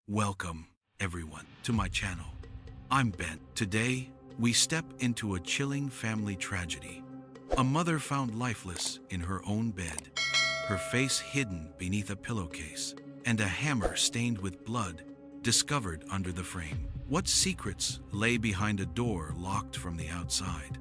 Welcome, everyone, to my channel. I'm Ben. Today, we step into a chilling family tragedy. A mother found lifeless in her own bed, her face hidden beneath a pillowcase, and a hammer stained with blood discovered under the frame. What secrets lay behind a door locked from the outside?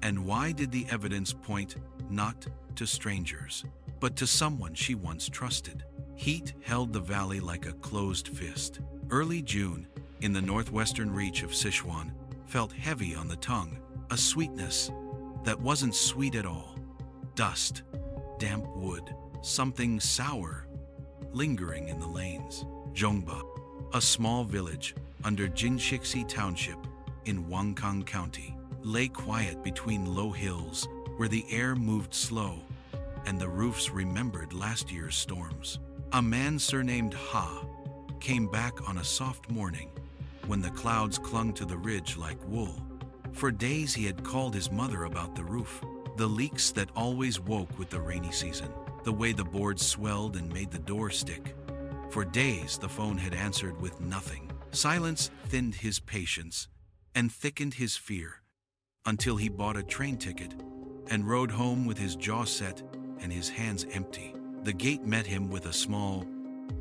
And why did the evidence point not to strangers, but to someone she once trusted? Heat held the valley like a closed fist. Early June, in the northwestern reach of Sichuan, felt heavy on the tongue, a sweetness that wasn't sweet at all. Dust, damp wood, something sour, lingering in the lanes. Zhongba, a small village under Jinshixi Township in Wangkang County, lay quiet between low hills where the air moved slow and the roofs remembered last year's storms. A man surnamed Ha came back on a soft morning when the clouds clung to the ridge like wool. For days he had called his mother about the roof, the leaks that always woke with the rainy season, the way the boards swelled and made the door stick. For days the phone had answered with nothing. Silence thinned his patience and thickened his fear until he bought a train ticket and rode home with his jaw set and his hands empty. The gate met him with a small,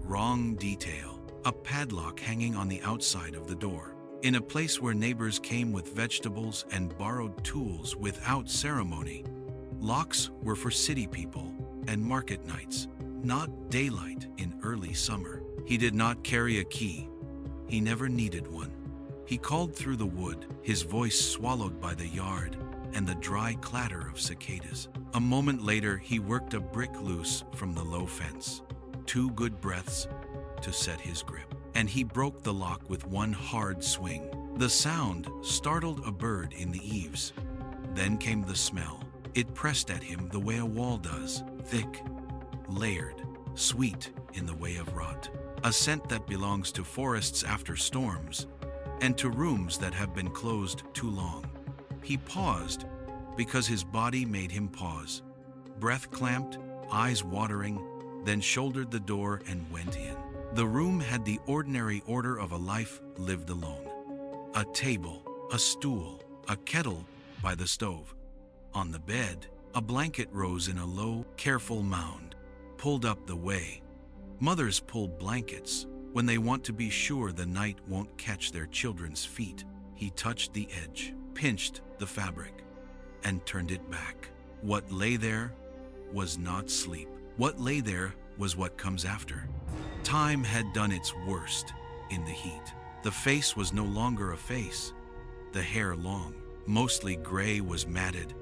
wrong detail, a padlock hanging on the outside of the door. In a place where neighbors came with vegetables and borrowed tools without ceremony, locks were for city people and market nights, not daylight in early summer. He did not carry a key. He never needed one. He called through the wood, his voice swallowed by the yard and the dry clatter of cicadas. A moment later, he worked a brick loose from the low fence. 2 good breaths to set his grip, and he broke the lock with one hard swing. The sound startled a bird in the eaves. Then came the smell. It pressed at him the way a wall does, thick, layered, sweet in the way of rot. A scent that belongs to forests after storms, and to rooms that have been closed too long. He paused because his body made him pause. Breath clamped, eyes watering, then shouldered the door and went in. The room had the ordinary order of a life lived alone. A table, a stool, a kettle by the stove. On the bed, a blanket rose in a low, careful mound, pulled up the way. Mothers pull blankets when they want to be sure the night won't catch their children's feet. He touched the edge, pinched the fabric, and turned it back. What lay there was not sleep. What lay there was what comes after. Time had done its worst in the heat. The face was no longer a face. The hair long, mostly gray, was matted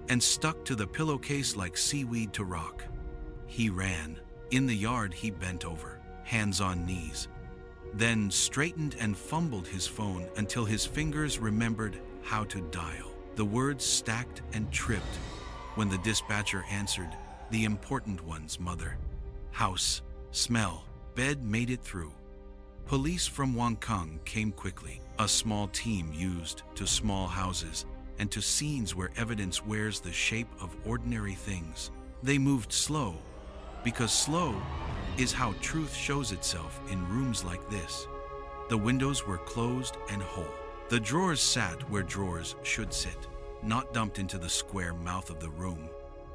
and stuck to the pillowcase like seaweed to rock. He ran. In the yard he bent over, hands on knees, then straightened and fumbled his phone until his fingers remembered how to dial. The words stacked and tripped when the dispatcher answered, the important ones: mother, house, smell. Bed made it through. Police from Wangkang came quickly, a small team used to small houses and to scenes where evidence wears the shape of ordinary things. They moved slow, because slow is how truth shows itself in rooms like this. The windows were closed and whole. The drawers sat where drawers should sit, not dumped into the square mouth of the room.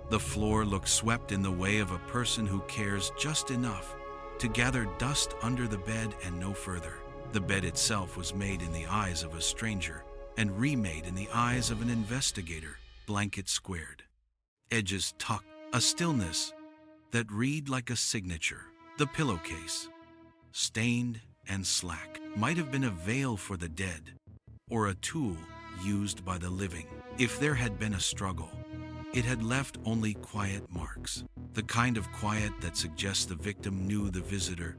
The floor looked swept in the way of a person who cares just enough to gather dust under the bed and no further. The bed itself was made in the eyes of a stranger and remade in the eyes of an investigator, blanket squared, edges tucked, a stillness that read like a signature. The pillowcase, stained and slack, might have been a veil for the dead or a tool used by the living. If there had been a struggle, it had left only quiet marks, the kind of quiet that suggests the victim knew the visitor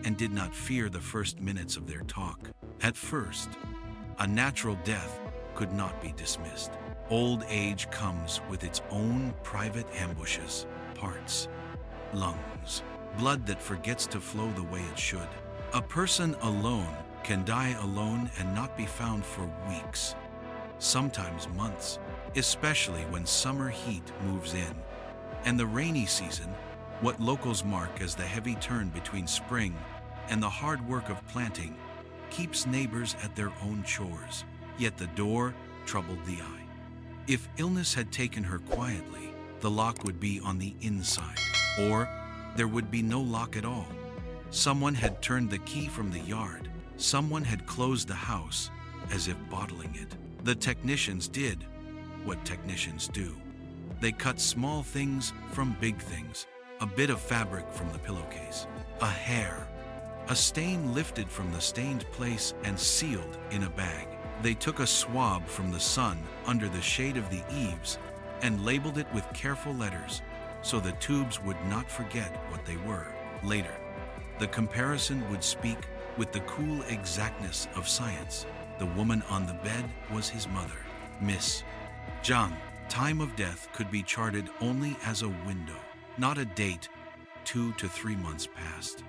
and did not fear the first minutes of their talk. At first, a natural death could not be dismissed. Old age comes with its own private ambushes, parts, lungs, blood that forgets to flow the way it should. A person alone can die alone and not be found for weeks, sometimes months, especially when summer heat moves in. And the rainy season, what locals mark as the heavy turn between spring and the hard work of planting keeps neighbors at their own chores. Yet the door troubled the eye. If illness had taken her quietly, the lock would be on the inside, or there would be no lock at all. Someone had turned the key from the yard. Someone had closed the house, as if bottling it. The technicians did what technicians do. They cut small things from big things. A bit of fabric from the pillowcase, a hair, a stain lifted from the stained place and sealed in a bag. They took a swab from the sun under the shade of the eaves and labeled it with careful letters so the tubes would not forget what they were. Later, the comparison would speak with the cool exactness of science. The woman on the bed was his mother, Miss Zhang. Time of death could be charted only as a window, not a date. 2 to 3 months passed.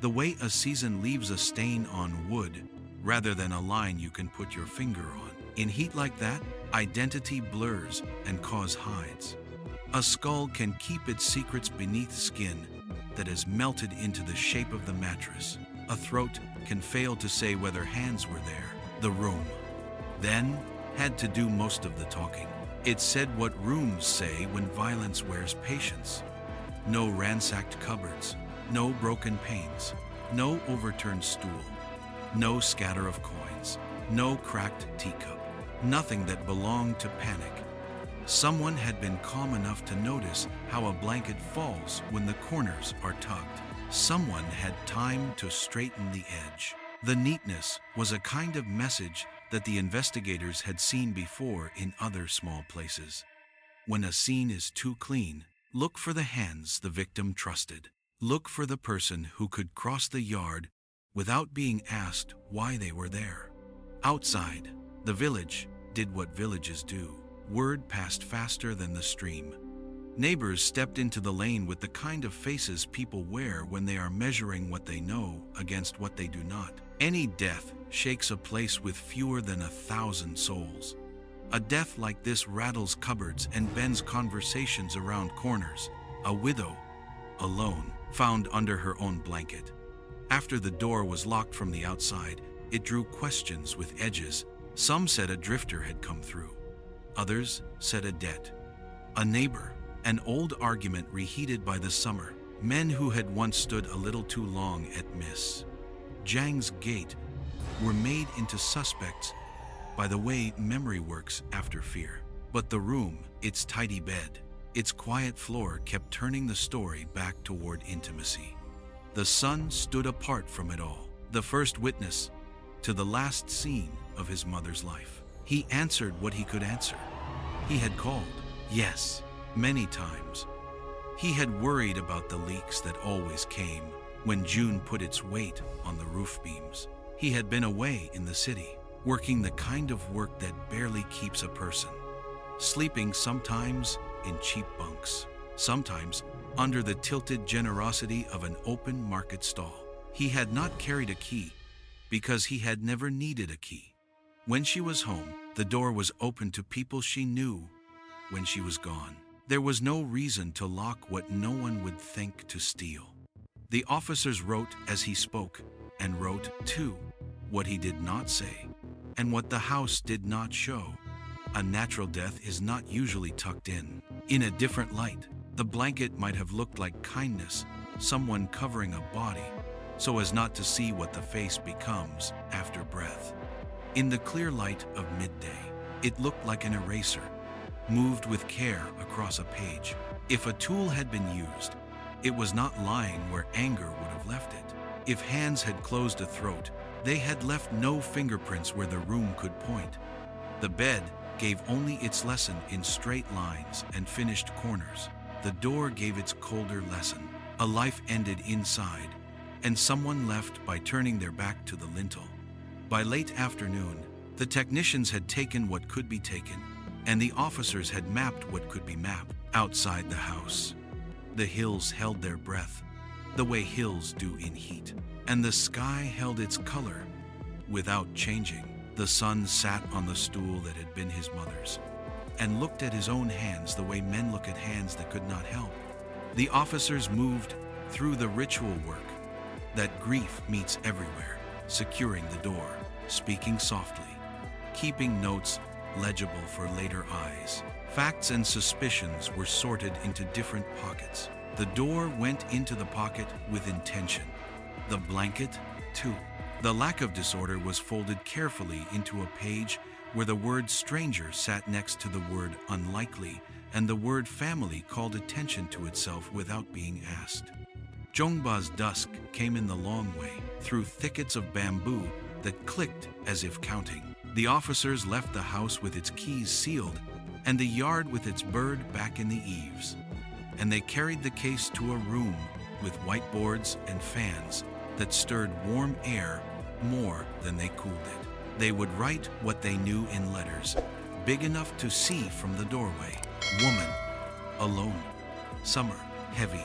The way a season leaves a stain on wood, rather than a line you can put your finger on. In heat like that, identity blurs and cause hides. A skull can keep its secrets beneath skin that has melted into the shape of the mattress. A throat can fail to say whether hands were there. The room, then, had to do most of the talking. It said what rooms say when violence wears patience. No ransacked cupboards, no broken panes, no overturned stool, no scatter of coins, no cracked teacup, nothing that belonged to panic. Someone had been calm enough to notice how a blanket falls when the corners are tugged. Someone had time to straighten the edge. The neatness was a kind of message that the investigators had seen before in other small places. When a scene is too clean, look for the hands the victim trusted. Look for the person who could cross the yard without being asked why they were there. Outside, the village did what villages do. Word passed faster than the stream. Neighbors stepped into the lane with the kind of faces people wear when they are measuring what they know against what they do not. Any death shakes a place with fewer than 1,000 souls. A death like this rattles cupboards and bends conversations around corners. A widow, alone, found under her own blanket. After the door was locked from the outside, it drew questions with edges. Some said a drifter had come through. Others said a debt. A neighbor. An old argument reheated by the summer. Men who had once stood a little too long at Miss Zhang's gate were made into suspects by the way memory works after fear. But the room, its tidy bed, its quiet floor kept turning the story back toward intimacy. The son stood apart from it all, the first witness to the last scene of his mother's life. He answered what he could answer. He had called, yes, many times. He had worried about the leaks that always came when June put its weight on the roof beams. He had been away in the city, working the kind of work that barely keeps a person. Sleeping sometimes in cheap bunks, sometimes under the tilted generosity of an open market stall. He had not carried a key because he had never needed a key. When she was home, the door was open to people she knew. When she was gone, there was no reason to lock what no one would think to steal. The officers wrote as he spoke, and wrote, too, what he did not say, and what the house did not show. A natural death is not usually tucked in a different light. The blanket might have looked like kindness, someone covering a body, so as not to see what the face becomes after breath. In the clear light of midday, it looked like an eraser, moved with care across a page. If a tool had been used, it was not lying where anger would have left it. If hands had closed a throat, they had left no fingerprints where the room could point. The bed gave only its lesson in straight lines and finished corners. The door gave its colder lesson. A life ended inside, and someone left by turning their back to the lintel. By late afternoon, the technicians had taken what could be taken, and the officers had mapped what could be mapped. Outside the house, the hills held their breath, the way hills do in heat, and the sky held its color without changing. The son sat on the stool that had been his mother's, and looked at his own hands the way men look at hands that could not help. The officers moved through the ritual work, that grief meets everywhere, securing the door, speaking softly, keeping notes legible for later eyes. Facts and suspicions were sorted into different pockets. The door went into the pocket with intention. The blanket, too. The lack of disorder was folded carefully into a page where the word stranger sat next to the word unlikely, and the word family called attention to itself without being asked. Zhongba's dusk came in the long way, through thickets of bamboo that clicked as if counting. The officers left the house with its keys sealed, and the yard with its bird back in the eaves. And they carried the case to a room with whiteboards and fans that stirred warm air more than they cooled it. They would write what they knew in letters, big enough to see from the doorway. Woman, alone. Summer, heavy.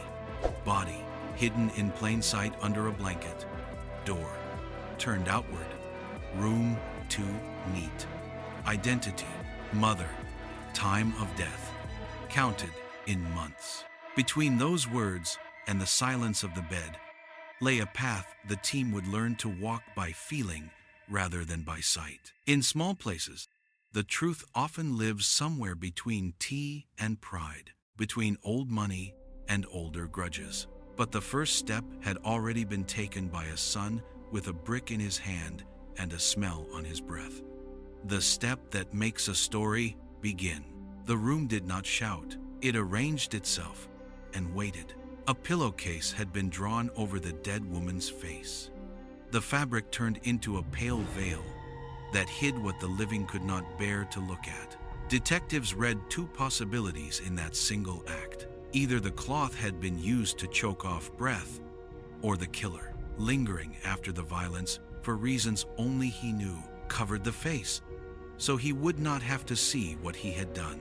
Body, hidden in plain sight under a blanket. Door, turned outward. Room, too neat. Identity, mother. Time of death, counted in months. Between those words and the silence of the bed lay a path the team would learn to walk by feeling rather than by sight. In small places, the truth often lives somewhere between tea and pride, between old money and older grudges. But the first step had already been taken by a son with a brick in his hand and a smell on his breath. The step that makes a story begin. The room did not shout. It arranged itself and waited. A pillowcase had been drawn over the dead woman's face. The fabric turned into a pale veil that hid what the living could not bear to look at. Detectives read two possibilities in that single act. Either the cloth had been used to choke off breath, or the killer, lingering after the violence for reasons only he knew, covered the face, so he would not have to see what he had done.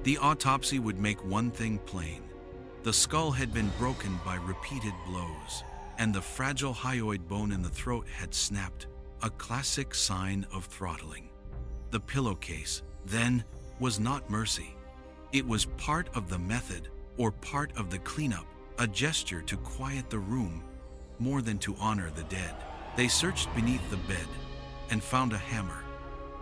The autopsy would make one thing plain. The skull had been broken by repeated blows, and the fragile hyoid bone in the throat had snapped, a classic sign of throttling. The pillowcase, then, was not mercy. It was part of the method, or part of the cleanup, a gesture to quiet the room, more than to honor the dead. They searched beneath the bed and found a hammer,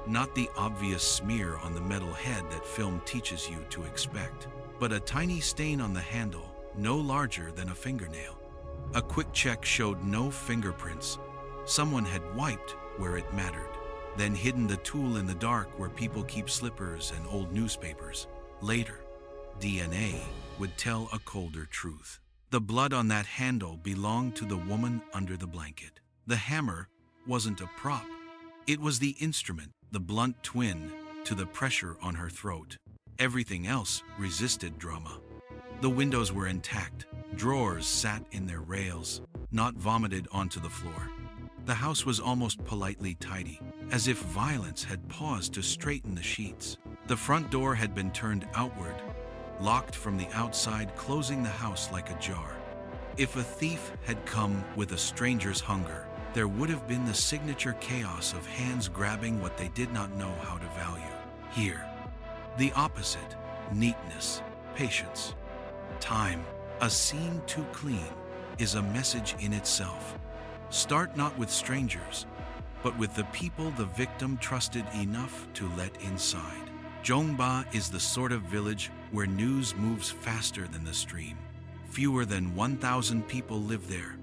not the obvious smear on the metal head that film teaches you to expect, but a tiny stain on the handle, no larger than a fingernail. A quick check showed no fingerprints. Someone had wiped where it mattered, then hidden the tool in the dark where people keep slippers and old newspapers. Later, DNA would tell a colder truth. The blood on that handle belonged to the woman under the blanket. The hammer wasn't a prop. It was the instrument, the blunt twin to the pressure on her throat. Everything else resisted drama. The windows were intact. Drawers sat in their rails, not vomited onto the floor. The house was almost politely tidy, as if violence had paused to straighten the sheets. The front door had been turned outward, locked from the outside, closing the house like a jar. If a thief had come with a stranger's hunger, there would have been the signature chaos of hands grabbing what they did not know how to value. Here, the opposite: neatness, patience, time. A scene too clean is a message in itself. Start not with strangers, but with the people the victim trusted enough to let inside. Zhongba is the sort of village where news moves faster than the stream. Fewer than 1,000 people live there.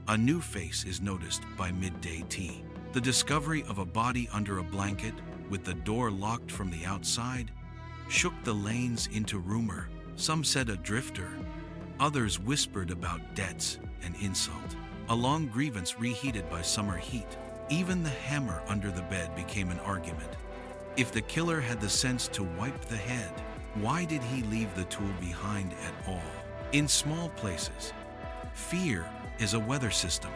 A new face is noticed by midday tea. The discovery of a body under a blanket with the door locked from the outside shook the lanes into rumor. Some said a drifter. Others whispered about debts and insult. A long grievance reheated by summer heat. Even the hammer under the bed became an argument. If the killer had the sense to wipe the head, why did he leave the tool behind at all? In small places, fear is a weather system.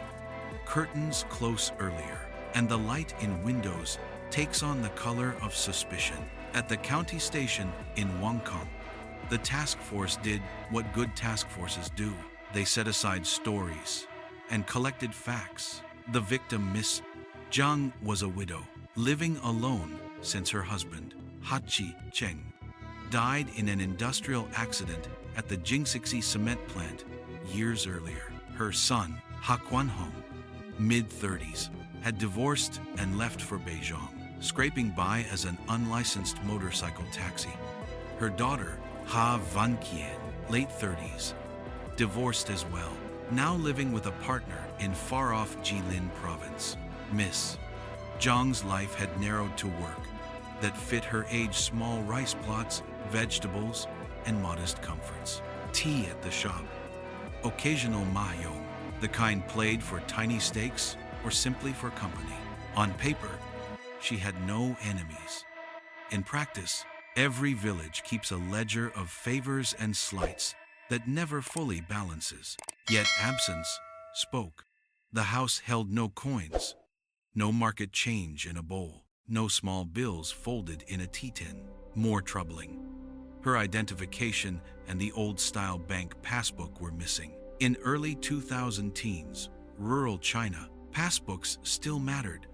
Curtains close earlier, and the light in windows takes on the color of suspicion. At the county station in Wangkong, the task force did what good task forces do. They set aside stories and collected facts. The victim, Miss Zhang, was a widow, living alone since her husband, Hachi Cheng, died in an industrial accident at the Jingsixi cement plant years earlier. Her son, Ha Kuanhong, mid-30s, had divorced and left for Beijing, scraping by as an unlicensed motorcycle taxi. Her daughter, Ha Vanqian, late 30s, divorced as well, now living with a partner in far-off Jilin province. Miss Zhang's life had narrowed to work that fit her age, small rice plots, vegetables, and modest comforts. Tea at the shop, occasional mahjong, the kind played for tiny stakes or simply for company. On paper, she had no enemies. In practice, every village keeps a ledger of favors and slights that never fully balances. Yet absence spoke. The house held no coins, no market change in a bowl, no small bills folded in a tea tin. More troubling, her identification and the old-style bank passbook were missing. In early 2000 teens, rural China, passbooks still mattered.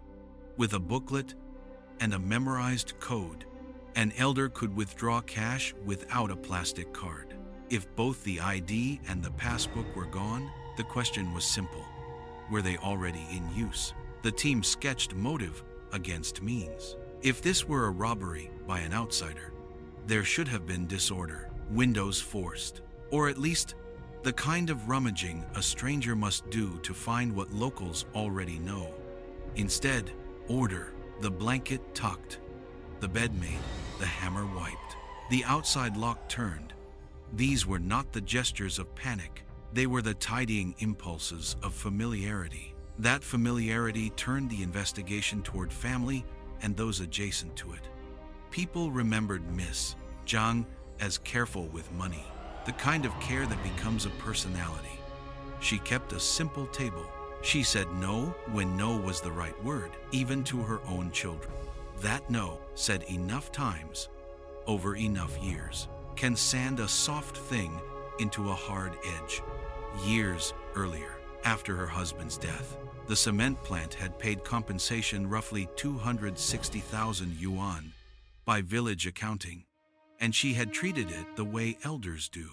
With a booklet and a memorized code, an elder could withdraw cash without a plastic card. If both the ID and the passbook were gone, the question was simple. Were they already in use? The team sketched motive against means. If this were a robbery by an outsider, there should have been disorder, windows forced, or at least the kind of rummaging a stranger must do to find what locals already know. Instead, order, the blanket tucked, the bed made, the hammer wiped, the outside lock turned. These were not the gestures of panic. They were the tidying impulses of familiarity. That familiarity turned the investigation toward family and those adjacent to it. People remembered Miss Zhang as careful with money, the kind of care that becomes a personality. She kept a simple table. She said no when no was the right word, even to her own children. That no, said enough times, over enough years, can sand a soft thing into a hard edge. Years earlier, after her husband's death, the cement plant had paid compensation roughly 260,000 yuan by village accounting, and she had treated it the way elders do,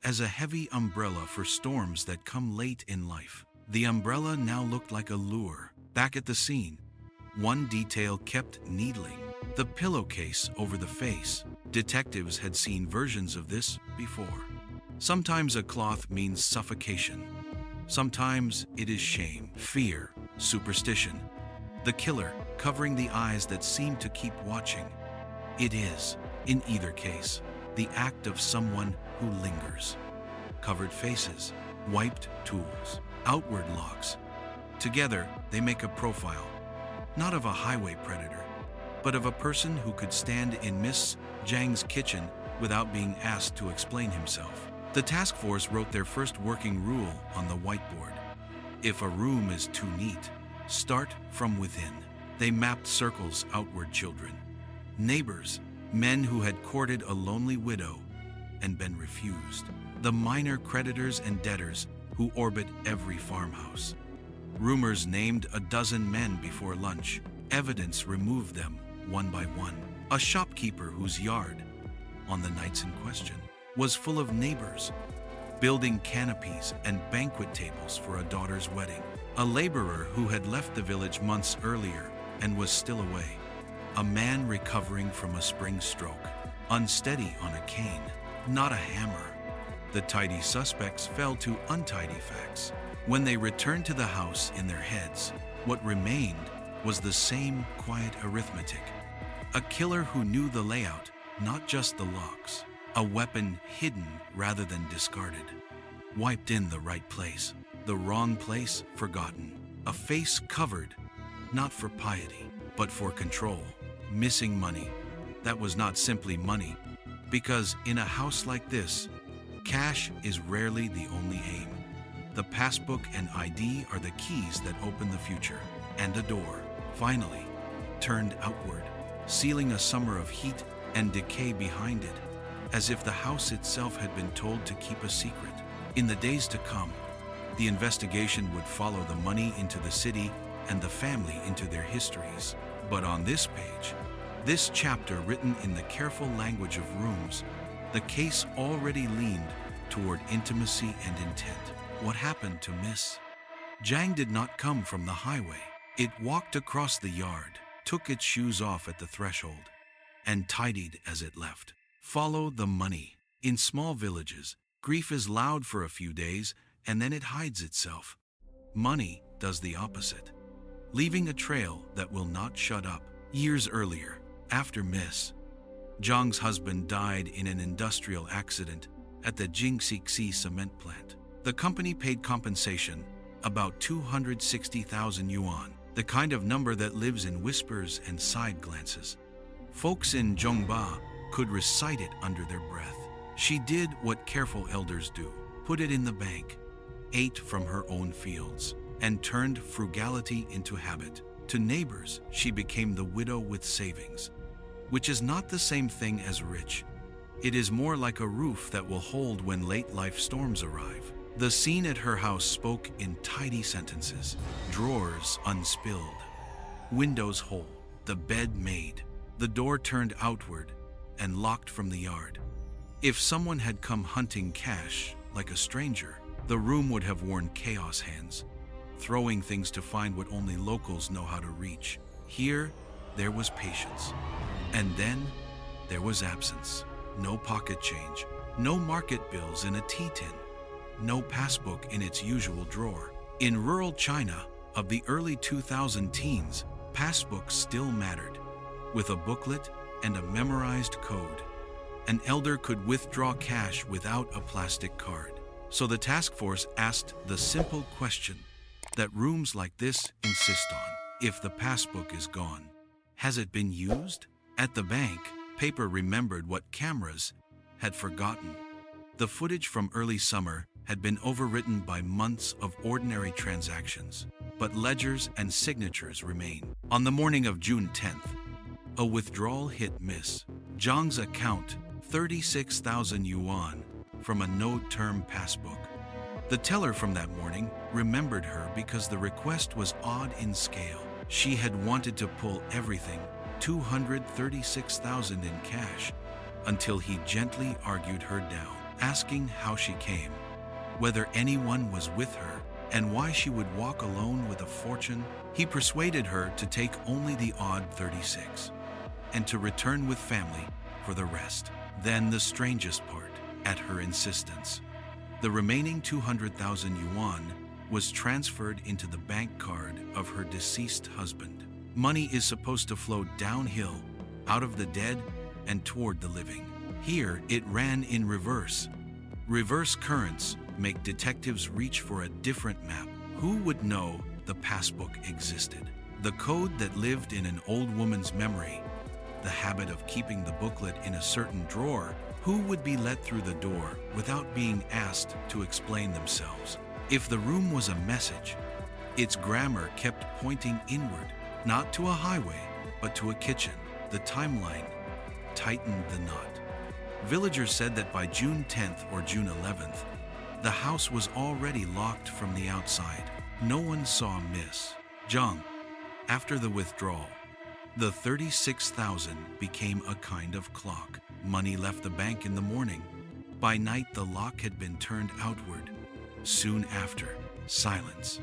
as a heavy umbrella for storms that come late in life. The umbrella now looked like a lure. Back at the scene, one detail kept needling: the pillowcase over the face. Detectives had seen versions of this before. Sometimes a cloth means suffocation. Sometimes it is shame, fear, superstition. The killer covering the eyes that seem to keep watching. It is, in either case, the act of someone who lingers. Covered faces, wiped tools, outward locks. Together, they make a profile, not of a highway predator, but of a person who could stand in Miss Zhang's kitchen without being asked to explain himself. The task force wrote their first working rule on the whiteboard. If a room is too neat, start from within. They mapped circles outward: children, neighbors, men who had courted a lonely widow and been refused, the minor creditors and debtors who orbit every farmhouse. Rumors named a dozen men before lunch. Evidence removed them one by one. A shopkeeper whose yard, on the nights in question, was full of neighbors, building canopies and banquet tables for a daughter's wedding. A laborer who had left the village months earlier and was still away. A man recovering from a spring stroke, unsteady on a cane, not a hammer. The tidy suspects fell to untidy facts. When they returned to the house in their heads, what remained was the same quiet arithmetic. A killer who knew the layout, not just the locks. A weapon hidden rather than discarded. Wiped in the right place, the wrong place forgotten. A face covered, not for piety, but for control. Missing money. That was not simply money, because in a house like this, cash is rarely the only aim. The passbook and ID are the keys that open the future, and a door, finally, turned outward, sealing a summer of heat and decay behind it, as if the house itself had been told to keep a secret. In the days to come, the investigation would follow the money into the city and the family into their histories. But on this page, this chapter written in the careful language of rooms, the case already leaned toward intimacy and intent. What happened to Miss Zhang did not come from the highway. It walked across the yard, took its shoes off at the threshold, and tidied as it left. Follow the money. In small villages, grief is loud for a few days and then it hides itself. Money does the opposite, leaving a trail that will not shut up. Years earlier, after Miss Zhang's husband died in an industrial accident at the Jingxi cement plant. The company paid compensation, about 260,000 yuan, the kind of number that lives in whispers and side glances. Folks in Zhongba could recite it under their breath. She did what careful elders do, put it in the bank, ate from her own fields, and turned frugality into habit. To neighbors, she became the widow with savings, which is not the same thing as rich. It is more like a roof that will hold when late life storms arrive. The scene at her house spoke in tidy sentences. Drawers unspilled, windows whole, the bed made, the door turned outward and locked from the yard. If someone had come hunting cash like a stranger, the room would have worn chaos hands, throwing things to find what only locals know how to reach. Here, there was patience. And then, there was absence. No pocket change, no market bills in a tea tin, no passbook in its usual drawer. In rural China of the early 2000 teens, passbooks still mattered. With a booklet and a memorized code, an elder could withdraw cash without a plastic card. So the task force asked the simple question that rooms like this insist on. If the passbook is gone, has it been used? At the bank, paper remembered what cameras had forgotten. The footage from early summer had been overwritten by months of ordinary transactions, but ledgers and signatures remain. On the morning of June 10th, a withdrawal hit Miss Zhang's account, 36,000 yuan, from a no-term passbook. The teller from that morning remembered her because the request was odd in scale. She had wanted to pull everything, 236,000 in cash, until he gently argued her down, asking how she came, whether anyone was with her, and why she would walk alone with a fortune. He persuaded her to take only the odd 36, and to return with family for the rest. Then the strangest part, at her insistence, the remaining 200,000 yuan was transferred into the bank card of her deceased husband. Money is supposed to flow downhill, out of the dead and toward the living. Here, it ran in reverse. Reverse currents make detectives reach for a different map. Who would know the passbook existed? The code that lived in an old woman's memory, the habit of keeping the booklet in a certain drawer. Who would be let through the door without being asked to explain themselves? If the room was a message, its grammar kept pointing inward, not to a highway, but to a kitchen. The timeline tightened the knot. Villagers said that by June 10th or June 11th, the house was already locked from the outside. No one saw Miss Zhang. After the withdrawal, the 36,000 became a kind of clock. Money left the bank in the morning. By night, the lock had been turned outward. Soon after, silence.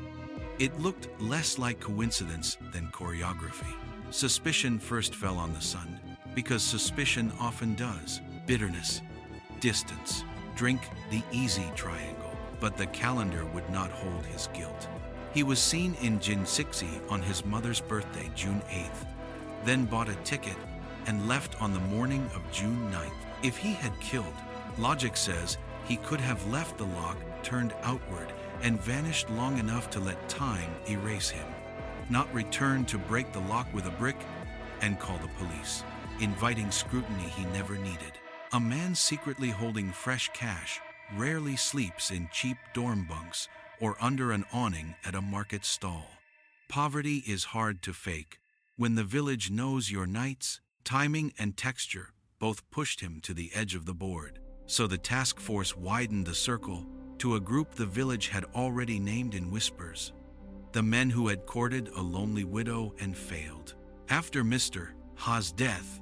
It looked less like coincidence than choreography. Suspicion first fell on the son, because suspicion often does. Bitterness, distance, drink the easy triangle. But the calendar would not hold his guilt. He was seen in Jingxi on his mother's birthday, June 8th, then bought a ticket and left on the morning of June 9th. If he had killed, logic says he could have left the lock turned outward and vanished long enough to let time erase him, not return to break the lock with a brick and call the police, inviting scrutiny he never needed. A man secretly holding fresh cash rarely sleeps in cheap dorm bunks or under an awning at a market stall. Poverty is hard to fake. When the village knows your nights, timing and texture both pushed him to the edge of the board. So the task force widened the circle to a group the village had already named in whispers. The men who had courted a lonely widow and failed. After Mr. Ha's death,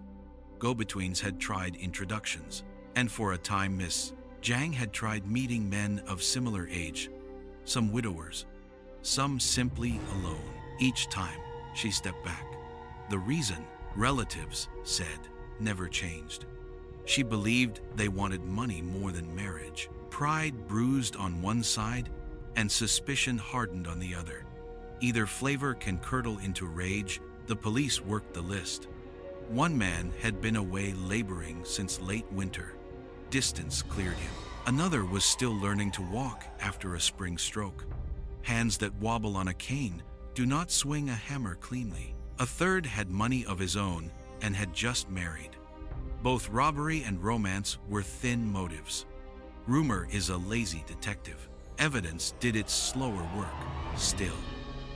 go-betweens had tried introductions, and for a time Miss Zhang had tried meeting men of similar age, some widowers, some simply alone. Each time, she stepped back. The reason, relatives said, never changed. She believed they wanted money more than marriage. Pride bruised on one side and suspicion hardened on the other. Either flavor can curdle into rage. The police worked the list. One man had been away laboring since late winter. Distance cleared him. Another was still learning to walk after a spring stroke. Hands that wobble on a cane do not swing a hammer cleanly. A third had money of his own and had just married. Both robbery and romance were thin motives. Rumor is a lazy detective. Evidence did its slower work. Still,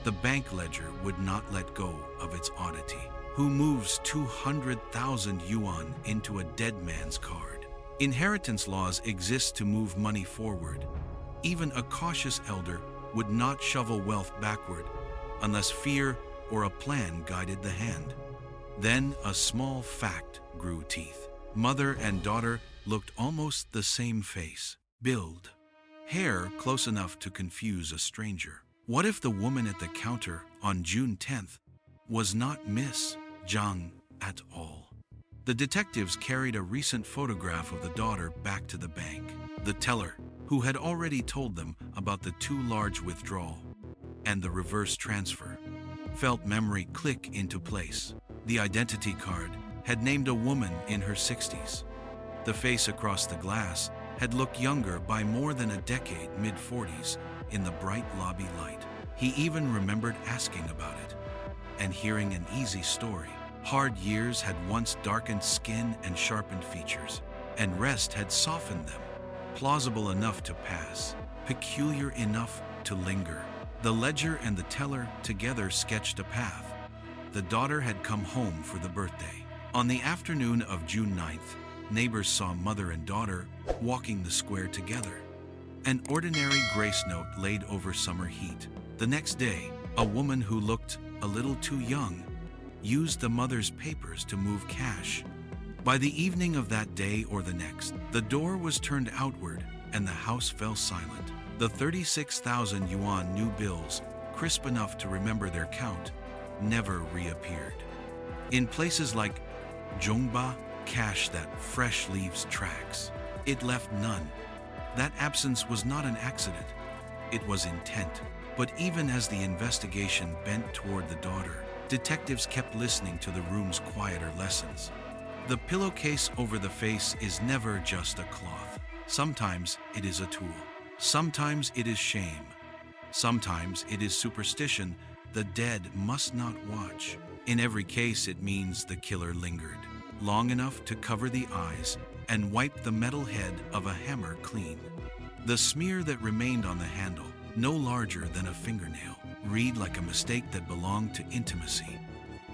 the bank ledger would not let go of its oddity. Who moves 200,000 yuan into a dead man's card? Inheritance laws exist to move money forward. Even a cautious elder would not shovel wealth backward unless fear or a plan guided the hand. Then a small fact grew teeth. Mother and daughter looked almost the same face. Build. Hair close enough to confuse a stranger. What if the woman at the counter on June 10th was not Miss Zhang at all? The detectives carried a recent photograph of the daughter back to the bank. The teller, who had already told them about the too large withdrawal and the reverse transfer, felt memory click into place. The identity card had named a woman in her 60s. The face across the glass had looked younger by more than a decade, mid-40s, in the bright lobby light. He even remembered asking about it and hearing an easy story. Hard years had once darkened skin and sharpened features, and rest had softened them. Plausible enough to pass, peculiar enough to linger. The ledger and the teller together sketched a path. The daughter had come home for the birthday. On the afternoon of June 9th, neighbors saw mother and daughter walking the square together. An ordinary grace note laid over summer heat. The next day, a woman who looked a little too young used the mother's papers to move cash. By the evening of that day or the next, the door was turned outward and the house fell silent. The 36,000 yuan new bills, crisp enough to remember their count, never reappeared. In places like Zhongba, cash that fresh leaves tracks. It left none. That absence was not an accident. It was intent. But even as the investigation bent toward the daughter, detectives kept listening to the room's quieter lessons. The pillowcase over the face is never just a cloth. Sometimes it is a tool. Sometimes it is shame. Sometimes it is superstition. The dead must not watch. In every case, it means the killer lingered long enough to cover the eyes and wipe the metal head of a hammer clean. The smear that remained on the handle, no larger than a fingernail, read like a mistake that belonged to intimacy.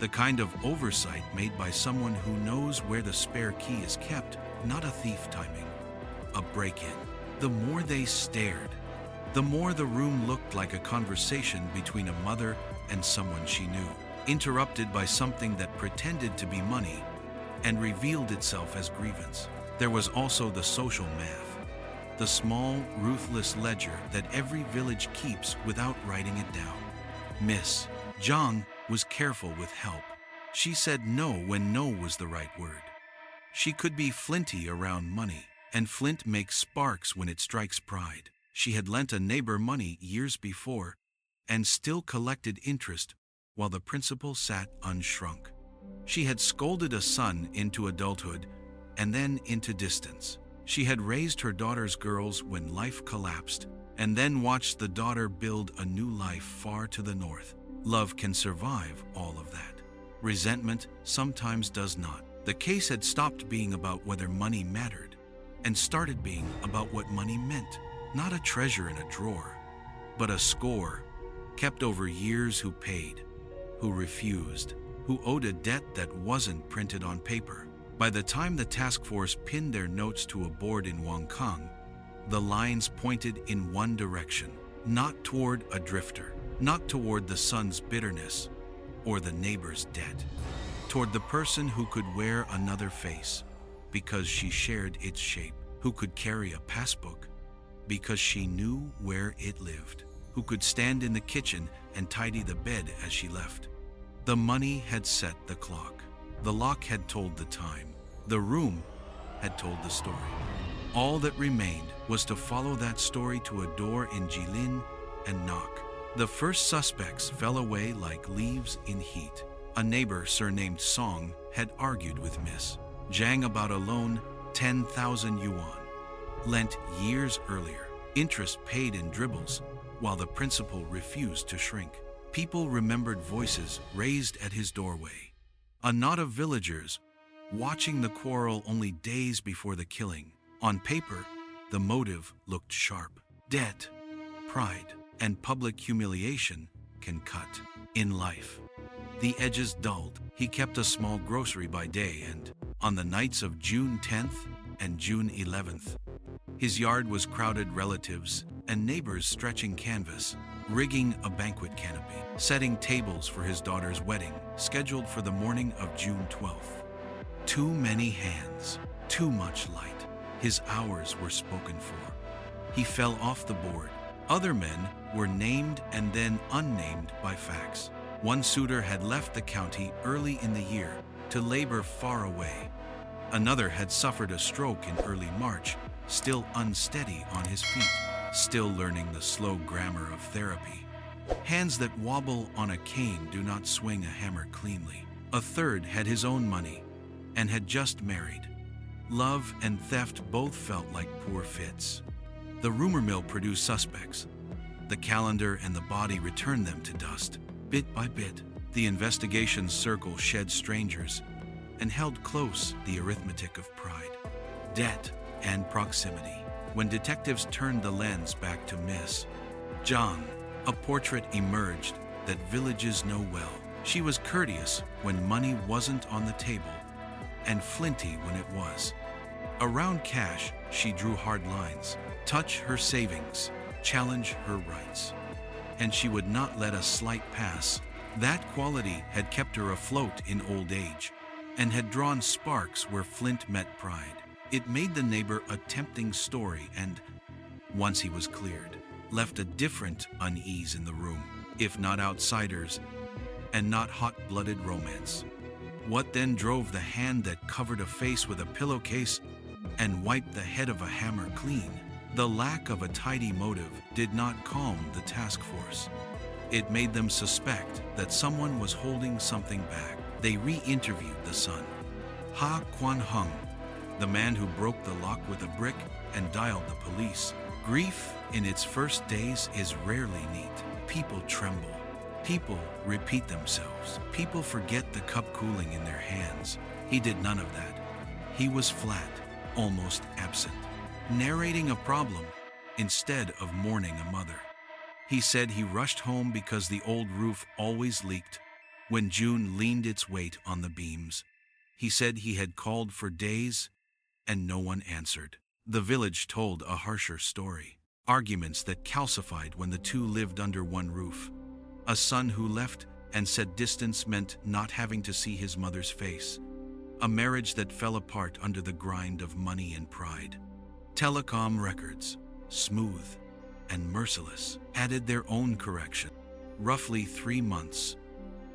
The kind of oversight made by someone who knows where the spare key is kept, not a thief timing, a break-in. The more they stared, the more the room looked like a conversation between a mother and someone she knew, interrupted by something that pretended to be money and revealed itself as grievance. There was also the social math, the small, ruthless ledger that every village keeps without writing it down. Miss Zhang was careful with help. She said no when no was the right word. She could be flinty around money, and flint makes sparks when it strikes pride. She had lent a neighbor money years before and still collected interest while the principal sat unshrunk. She had scolded a son into adulthood and then into distance. She had raised her daughter's girls when life collapsed and then watched the daughter build a new life far to the north. Love can survive all of that. Resentment sometimes does not. The case had stopped being about whether money mattered and started being about what money meant. Not a treasure in a drawer, but a score kept over years. Who paid, who refused, who owed a debt that wasn't printed on paper. By the time the task force pinned their notes to a board in Wangkang, the lines pointed in one direction, not toward a drifter, not toward the son's bitterness or the neighbor's debt, toward the person who could wear another face because she shared its shape, who could carry a passbook because she knew where it lived. who could stand in the kitchen and tidy the bed as she left. The money had set the clock. The lock had told the time. The room had told the story. All that remained was to follow that story to a door in Jilin and knock. The first suspects fell away like leaves in heat. A neighbor surnamed Song had argued with Miss Zhang about a loan, 10,000 yuan, lent years earlier, interest paid in dribbles, while the principal refused to shrink. People remembered voices raised at his doorway. A knot of villagers watching the quarrel only days before the killing. On paper, the motive looked sharp. Debt, pride, and public humiliation can cut. In life, the edges dulled. He kept a small grocery by day, and on the nights of June 10th and June 11th, his yard was crowded, relatives and neighbors stretching canvas, rigging a banquet canopy, setting tables for his daughter's wedding, scheduled for the morning of June 12th. Too many hands, too much light. His hours were spoken for. He fell off the board. Other men were named and then unnamed by fax. One suitor had left the county early in the year to labor far away. Another had suffered a stroke in early March, still unsteady on his feet, still learning the slow grammar of therapy. Hands that wobble on a cane do not swing a hammer cleanly. A third had his own money and had just married. Love and theft both felt like poor fits. The rumor mill produced suspects. The calendar and the body returned them to dust. Bit by bit, the investigation's circle shed strangers and held close the arithmetic of pride, debt, and proximity. When detectives turned the lens back to Miss Zhang, a portrait emerged that villages know well. She was courteous when money wasn't on the table, and flinty when it was. Around cash, she drew hard lines, touch her savings, challenge her rights. And she would not let a slight pass. That quality had kept her afloat in old age, and had drawn sparks where flint met pride. It made the neighbor a tempting story and, once he was cleared, left a different unease in the room, if not outsiders, and not hot-blooded romance. What then drove the hand that covered a face with a pillowcase and wiped the head of a hammer clean? The lack of a tidy motive did not calm the task force. It made them suspect that someone was holding something back. They re-interviewed the son, Ha Quan-hung, the man who broke the lock with a brick and dialed the police. Grief in its first days is rarely neat. People tremble. People repeat themselves. People forget the cup cooling in their hands. He did none of that. He was flat, almost absent, narrating a problem instead of mourning a mother. He said he rushed home because the old roof always leaked when June leaned its weight on the beams. He said he had called for days and no one answered. The village told a harsher story. Arguments that calcified when the two lived under one roof. A son who left and said distance meant not having to see his mother's face. A marriage that fell apart under the grind of money and pride. Telecom records, smooth and merciless, added their own correction. Roughly 3 months,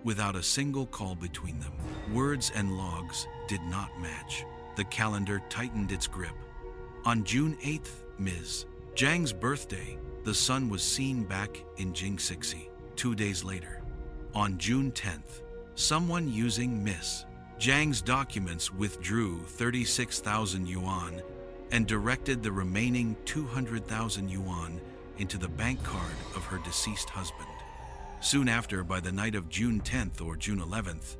without a single call between them. Words and logs did not match. The calendar tightened its grip. On June 8th, Ms. Zhang's birthday, the son was seen back in Jingxixi. 2 days later, on June 10th, someone using Miss Zhang's documents withdrew 36,000 yuan and directed the remaining 200,000 yuan into the bank card of her deceased husband. Soon after, by the night of June 10th or June 11th,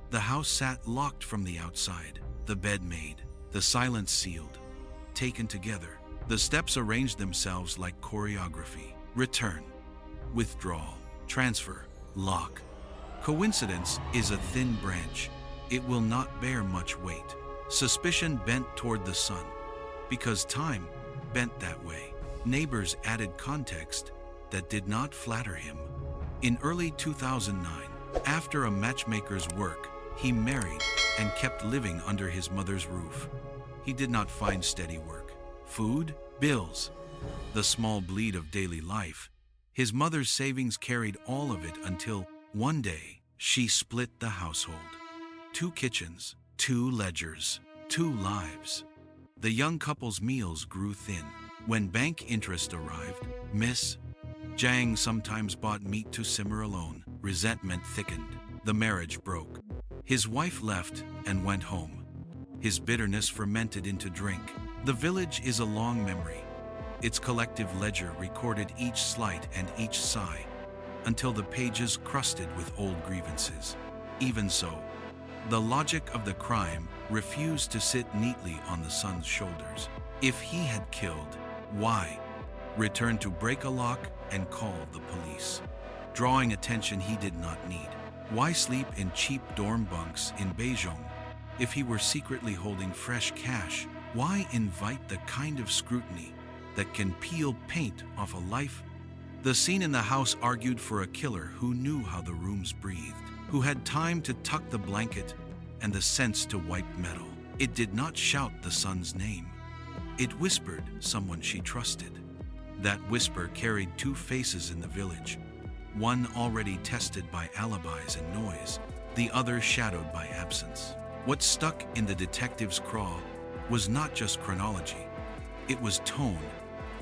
the house sat locked from the outside, the bed made, the silence sealed, taken together. The steps arranged themselves like choreography. Return, withdrawal, transfer, lock. Coincidence is a thin branch. It will not bear much weight. Suspicion bent toward the son, because time bent that way. Neighbors added context that did not flatter him. In early 2009, after a matchmaker's work, he married and kept living under his mother's roof. He did not find steady work. Food, bills, the small bleed of daily life. His mother's savings carried all of it until, one day, she split the household. 2 kitchens, 2 ledgers, 2 lives. The young couple's meals grew thin. When bank interest arrived, Miss Zhang sometimes bought meat to simmer alone. Resentment thickened. The marriage broke. His wife left and went home. His bitterness fermented into drink. The village is a long memory. Its collective ledger recorded each slight and each sigh, until the pages crusted with old grievances. Even so, the logic of the crime refused to sit neatly on the son's shoulders. If he had killed, why return to break a lock and call the police, drawing attention he did not need? Why sleep in cheap dorm bunks in Beijing if he were secretly holding fresh cash? Why invite the kind of scrutiny that can peel paint off a life? The scene in the house argued for a killer who knew how the rooms breathed, who had time to tuck the blanket and the sense to wipe metal. It did not shout the son's name. It whispered someone she trusted. That whisper carried 2 faces in the village, one already tested by alibis and noise, the other shadowed by absence. What stuck in the detective's craw was not just chronology, it was tone.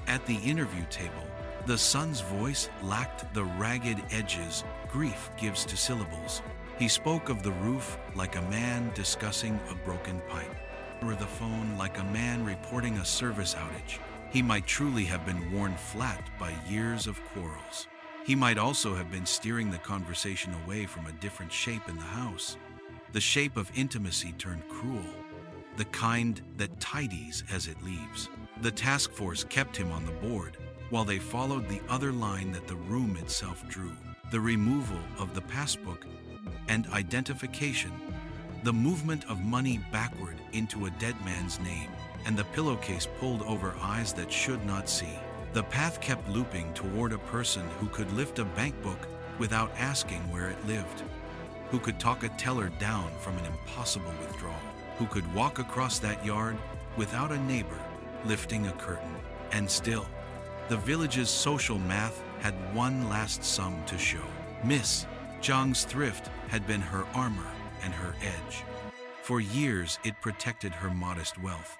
At the interview table, the son's voice lacked the ragged edges grief gives to syllables. He spoke of the roof like a man discussing a broken pipe, or the phone like a man reporting a service outage. He might truly have been worn flat by years of quarrels. He might also have been steering the conversation away from a different shape in the house, the shape of intimacy turned cruel, the kind that tidies as it leaves. The task force kept him on the board, while they followed the other line that the room itself drew: the removal of the passbook and identification, the movement of money backward into a dead man's name, and the pillowcase pulled over eyes that should not see. The path kept looping toward a person who could lift a bank book without asking where it lived, who could talk a teller down from an impossible withdrawal, who could walk across that yard without a neighbor lifting a curtain. And still, the village's social math had one last sum to show. Miss Zhang's thrift had been her armor and her edge. For years, it protected her modest wealth.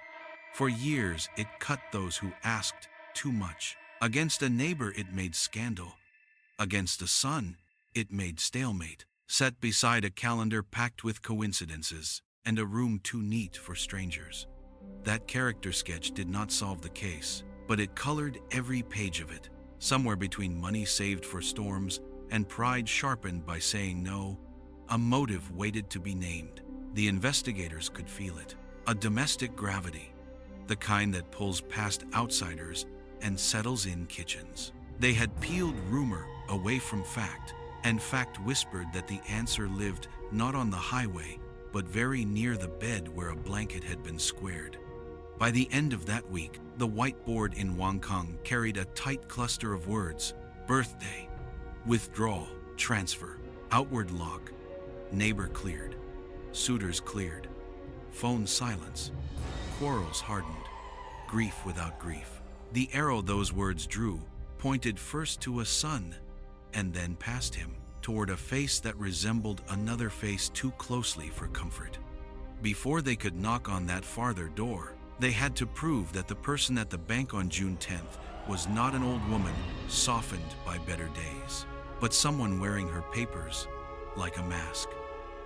For years, it cut those who asked too much. Against a neighbor, it made scandal. Against a son, it made stalemate. Set beside a calendar packed with coincidences and a room too neat for strangers. That character sketch did not solve the case, but it colored every page of it. Somewhere between money saved for storms and pride sharpened by saying no, a motive waited to be named. The investigators could feel it. A domestic gravity, the kind that pulls past outsiders and settles in kitchens. They had peeled rumor away from fact, and fact whispered that the answer lived not on the highway, but very near the bed where a blanket had been squared. By the end of that week, the whiteboard in Wangkang carried a tight cluster of words: birthday, withdrawal, transfer, outward lock, neighbor cleared, suitors cleared, phone silence, quarrels hardened, grief without grief. The arrow those words drew pointed first to a son, and then past him, toward a face that resembled another face too closely for comfort. Before they could knock on that farther door, they had to prove that the person at the bank on June 10th was not an old woman softened by better days, but someone wearing her papers like a mask.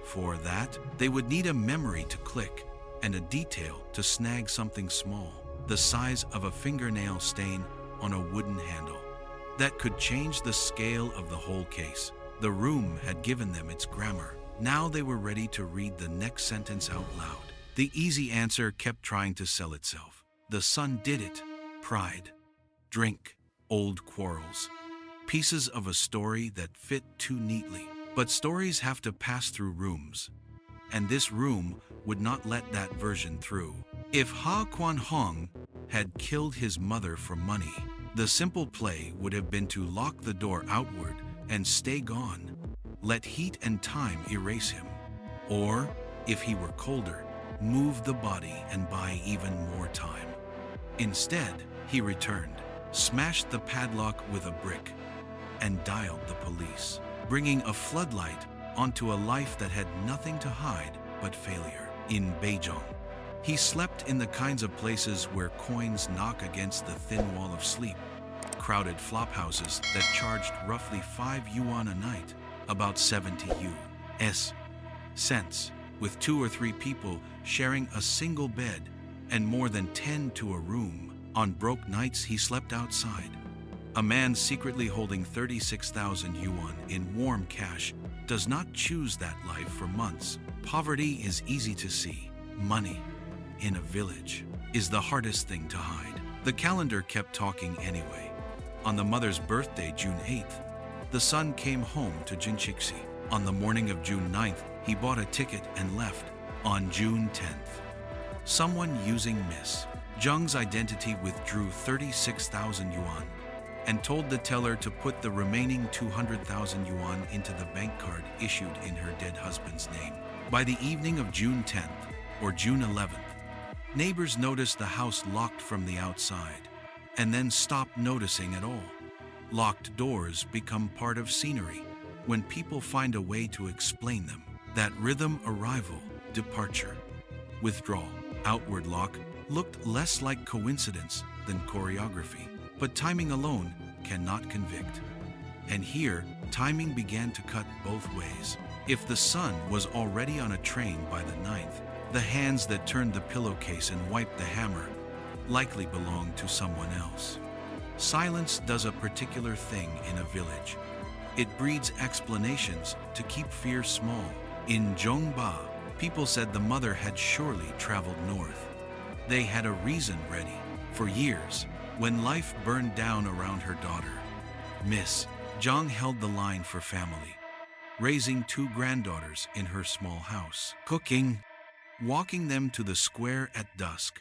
For that, they would need a memory to click and a detail to snag something small, the size of a fingernail stain on a wooden handle, that could change the scale of the whole case. The room had given them its grammar. Now they were ready to read the next sentence out loud. The easy answer kept trying to sell itself. The son did it. Pride, drink, old quarrels. Pieces of a story that fit too neatly. But stories have to pass through rooms, and this room would not let that version through. If Ha Quan Hong had killed his mother for money, the simple play would have been to lock the door outward and stay gone. Let heat and time erase him. Or, if he were colder, move the body and buy even more time. Instead, he returned, smashed the padlock with a brick, and dialed the police, bringing a floodlight onto a life that had nothing to hide but failure. In Beijing, he slept in the kinds of places where coins knock against the thin wall of sleep, crowded flophouses that charged roughly 5 yuan a night, about 70 US cents, with 2 or 3 people sharing a single bed and more than 10 to a room. On broke nights, he slept outside. A man secretly holding 36,000 yuan in warm cash does not choose that life for months. Poverty is easy to see. Money, in a village, is the hardest thing to hide. The calendar kept talking anyway. On the mother's birthday, June 8th, the son came home to Jinchixi. On the morning of June 9th, he bought a ticket and left. On June 10th, someone using Miss Zheng's identity withdrew 36,000 yuan and told the teller to put the remaining 200,000 yuan into the bank card issued in her dead husband's name. By the evening of June 10th or June 11th, neighbors noticed the house locked from the outside and then stopped noticing at all. Locked doors become part of scenery when people find a way to explain them. That rhythm, arrival, departure, withdrawal, outward lock looked less like coincidence than choreography. But timing alone cannot convict. And here, timing began to cut both ways. If the son was already on a train by the 9th, the hands that turned the pillowcase and wiped the hammer likely belonged to someone else. Silence does a particular thing in a village. It breeds explanations to keep fear small. In Zhongba, people said the mother had surely traveled north. They had a reason ready. For years, when life burned down around her daughter, Miss Zhang held the line for family, raising 2 granddaughters in her small house, cooking, walking them to the square at dusk,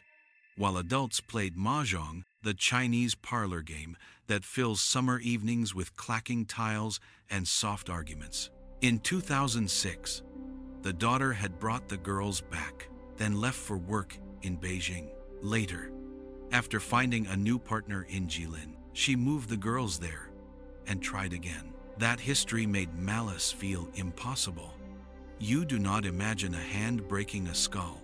while adults played mahjong, the Chinese parlor game that fills summer evenings with clacking tiles and soft arguments. In 2006, the daughter had brought the girls back, then left for work in Beijing. Later, after finding a new partner in Jilin, she moved the girls there and tried again. That history made malice feel impossible. You do not imagine a hand breaking a skull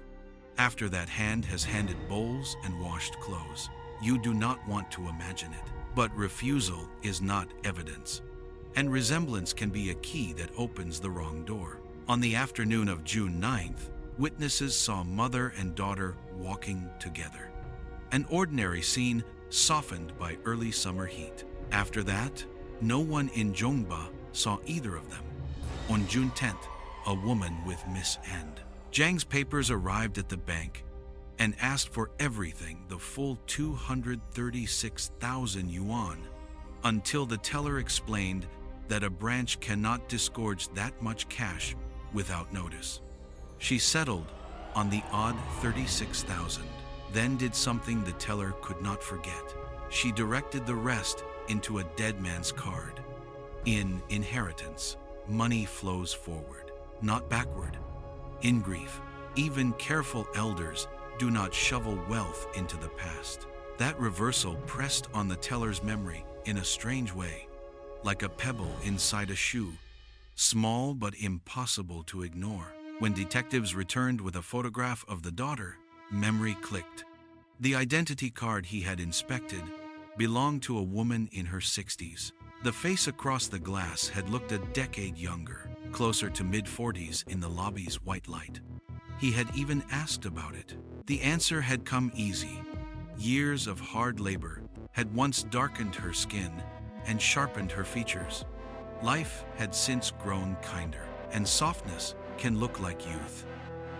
after that hand has handed bowls and washed clothes. You do not want to imagine it. But refusal is not evidence, and resemblance can be a key that opens the wrong door. On the afternoon of June 9th, witnesses saw mother and daughter walking together. An ordinary scene softened by early summer heat. After that, no one in Zhongba saw either of them. On June 10th, a woman with Miss Zhang's papers arrived at the bank and asked for everything, the full 236,000 yuan, until the teller explained that a branch cannot disgorge that much cash without notice. She settled on the odd 36,000, then did something the teller could not forget. She directed the rest into a dead man's card. In inheritance, money flows forward, not backward. In grief, even careful elders do not shovel wealth into the past. That reversal pressed on the teller's memory in a strange way, like a pebble inside a shoe, small but impossible to ignore. When detectives returned with a photograph of the daughter, memory clicked. The identity card he had inspected belonged to a woman in her 60s. The face across the glass had looked a decade younger, closer to mid-40s in the lobby's white light. He had even asked about it. The answer had come easy. Years of hard labor had once darkened her skin and sharpened her features. Life had since grown kinder, and softness can look like youth.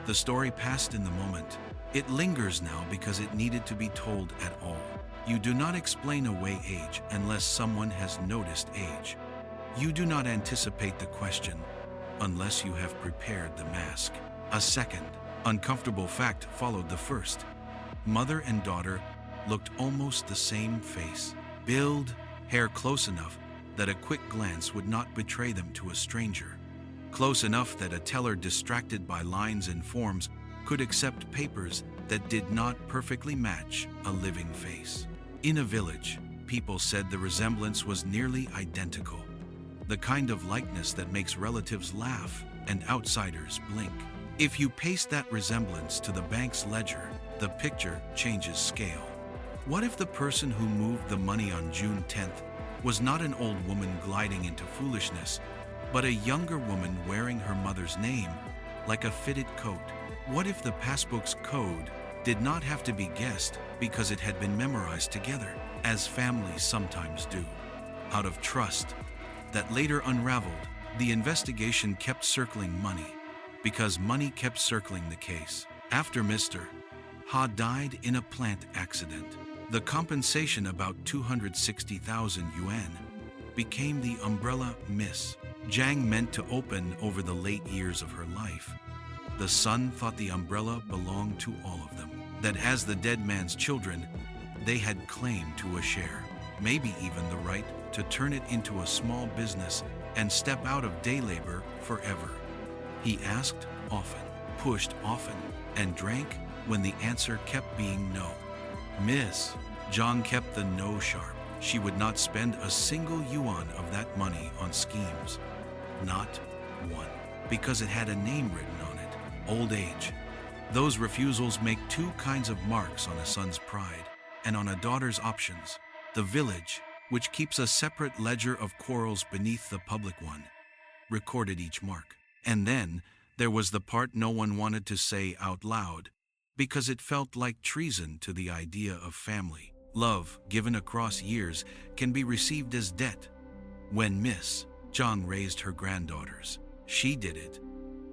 The story passed in the moment. It lingers now because it needed to be told at all. You do not explain away age unless someone has noticed age. You do not anticipate the question unless you have prepared the mask. A second, uncomfortable fact followed the first. Mother and daughter looked almost the same face. Build, hair close enough that a quick glance would not betray them to a stranger. Close enough that a teller distracted by lines and forms could accept papers that did not perfectly match a living face. In a village, people said the resemblance was nearly identical. the kind of likeness that makes relatives laugh and outsiders blink. If you paste that resemblance to the bank's ledger, the picture changes scale. What if the person who moved the money on June 10th was not an old woman gliding into foolishness, but a younger woman wearing her mother's name like a fitted coat? What if the passbook's code did not have to be guessed because it had been memorized together, as families sometimes do? Out of trust that later unraveled, the investigation kept circling money because money kept circling the case. After Mr. Ha died in a plant accident, the compensation, about 260,000 yuan, became the umbrella Miss Zhang meant to open over the late years of her life. The son thought the umbrella belonged to all of them, that as the dead man's children, they had claim to a share, maybe even the right to turn it into a small business and step out of day labor forever. He asked often, pushed often, and drank when the answer kept being no. Miss Zhang kept the no sharp. She would not spend a single yuan of that money on schemes. Not one. Because it had a name written on it. Old age. Those refusals make two kinds of marks on a son's pride and on a daughter's options. The village, which keeps a separate ledger of quarrels beneath the public one, recorded each mark. And then there was the part no one wanted to say out loud, because it felt like treason to the idea of family. Love, given across years, can be received as debt. When Miss Zhang raised her granddaughters, she did it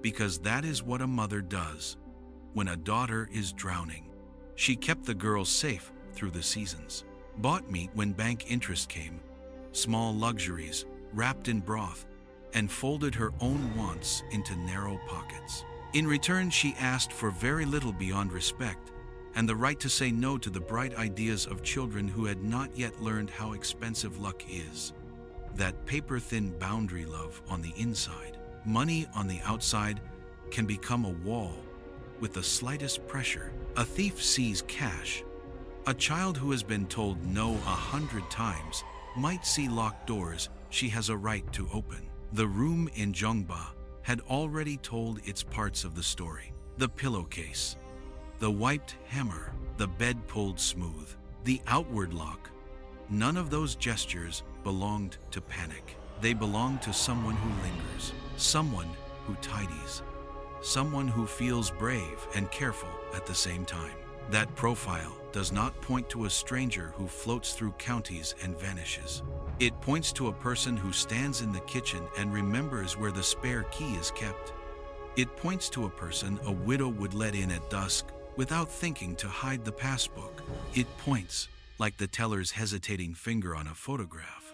because that is what a mother does when a daughter is drowning. She kept the girls safe through the seasons, bought meat when bank interest came, small luxuries wrapped in broth, and folded her own wants into narrow pockets. In return, she asked for very little beyond respect and the right to say no to the bright ideas of children who had not yet learned how expensive luck is. That paper-thin boundary love on the inside, money on the outside, can become a wall with the slightest pressure. A thief sees cash. A child who has been told no 100 times might see locked doors she has a right to open. The room in Zhongba had already told its parts of the story. The pillowcase, the wiped hammer, the bed pulled smooth, the outward lock. None of those gestures belonged to panic. They belonged to someone who lingers, someone who tidies, someone who feels brave and careful at the same time. That profile does not point to a stranger who floats through counties and vanishes. It points to a person who stands in the kitchen and remembers where the spare key is kept. It points to a person a widow would let in at dusk without thinking to hide the passbook. It points, like the teller's hesitating finger on a photograph,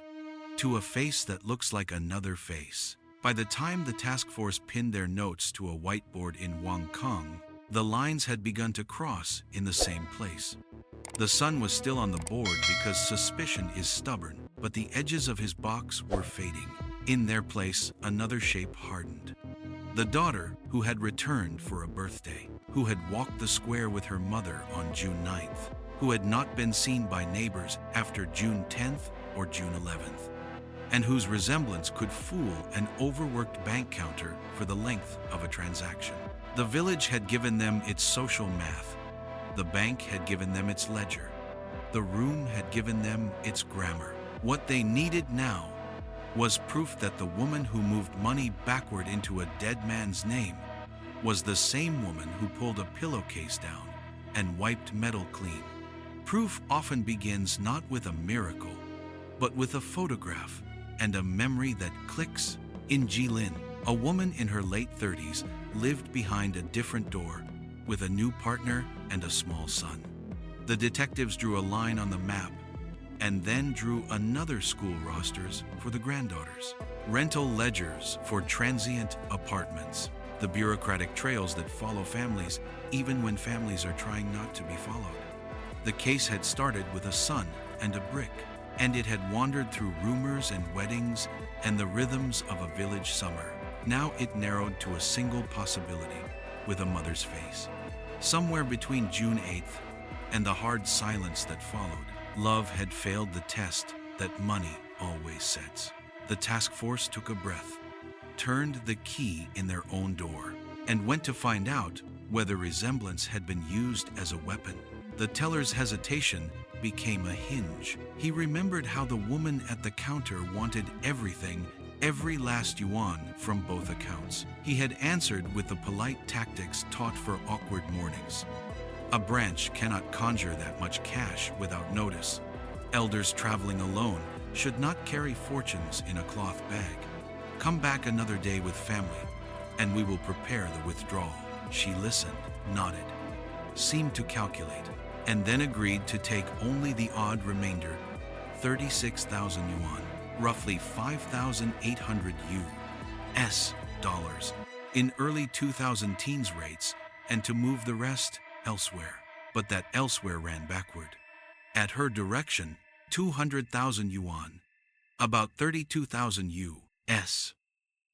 to a face that looks like another face. By the time the task force pinned their notes to a whiteboard in Wangkong, the lines had begun to cross in the same place. The son was still on the board because suspicion is stubborn, but the edges of his box were fading. In their place, another shape hardened. The daughter who had returned for a birthday, who had walked the square with her mother on June 9th, who had not been seen by neighbors after June 10th or June 11th, and whose resemblance could fool an overworked bank counter for the length of a transaction. The village had given them its social math. The bank had given them its ledger. The room had given them its grammar. What they needed now was proof that the woman who moved money backward into a dead man's name was the same woman who pulled a pillowcase down and wiped metal clean. Proof often begins not with a miracle, but with a photograph and a memory that clicks. In Jilin, a woman in her late 30s lived behind a different door with a new partner and a small son. The detectives drew a line on the map and then drew another school rosters for the granddaughters, rental ledgers for transient apartments, the bureaucratic trails that follow families even when families are trying not to be followed. The case had started with a son and a brick, and it had wandered through rumors and weddings and the rhythms of a village summer. Now it narrowed to a single possibility with a mother's face. Somewhere between June 8th and the hard silence that followed, love had failed the test that money always sets. The task force took a breath, turned the key in their own door, and went to find out whether resemblance had been used as a weapon. The teller's hesitation became a hinge. He remembered how the woman at the counter wanted everything, every last yuan from both accounts. He had answered with the polite tactics taught for awkward mornings. A branch cannot conjure that much cash without notice. Elders traveling alone should not carry fortunes in a cloth bag. Come back another day with family, and we will prepare the withdrawal. She listened, nodded, seemed to calculate, and then agreed to take only the odd remainder, 36,000 yuan, roughly 5,800 US dollars, in early 2000 teens rates, and to move the rest elsewhere. But that elsewhere ran backward. At her direction, 200,000 yuan, about 32,000 US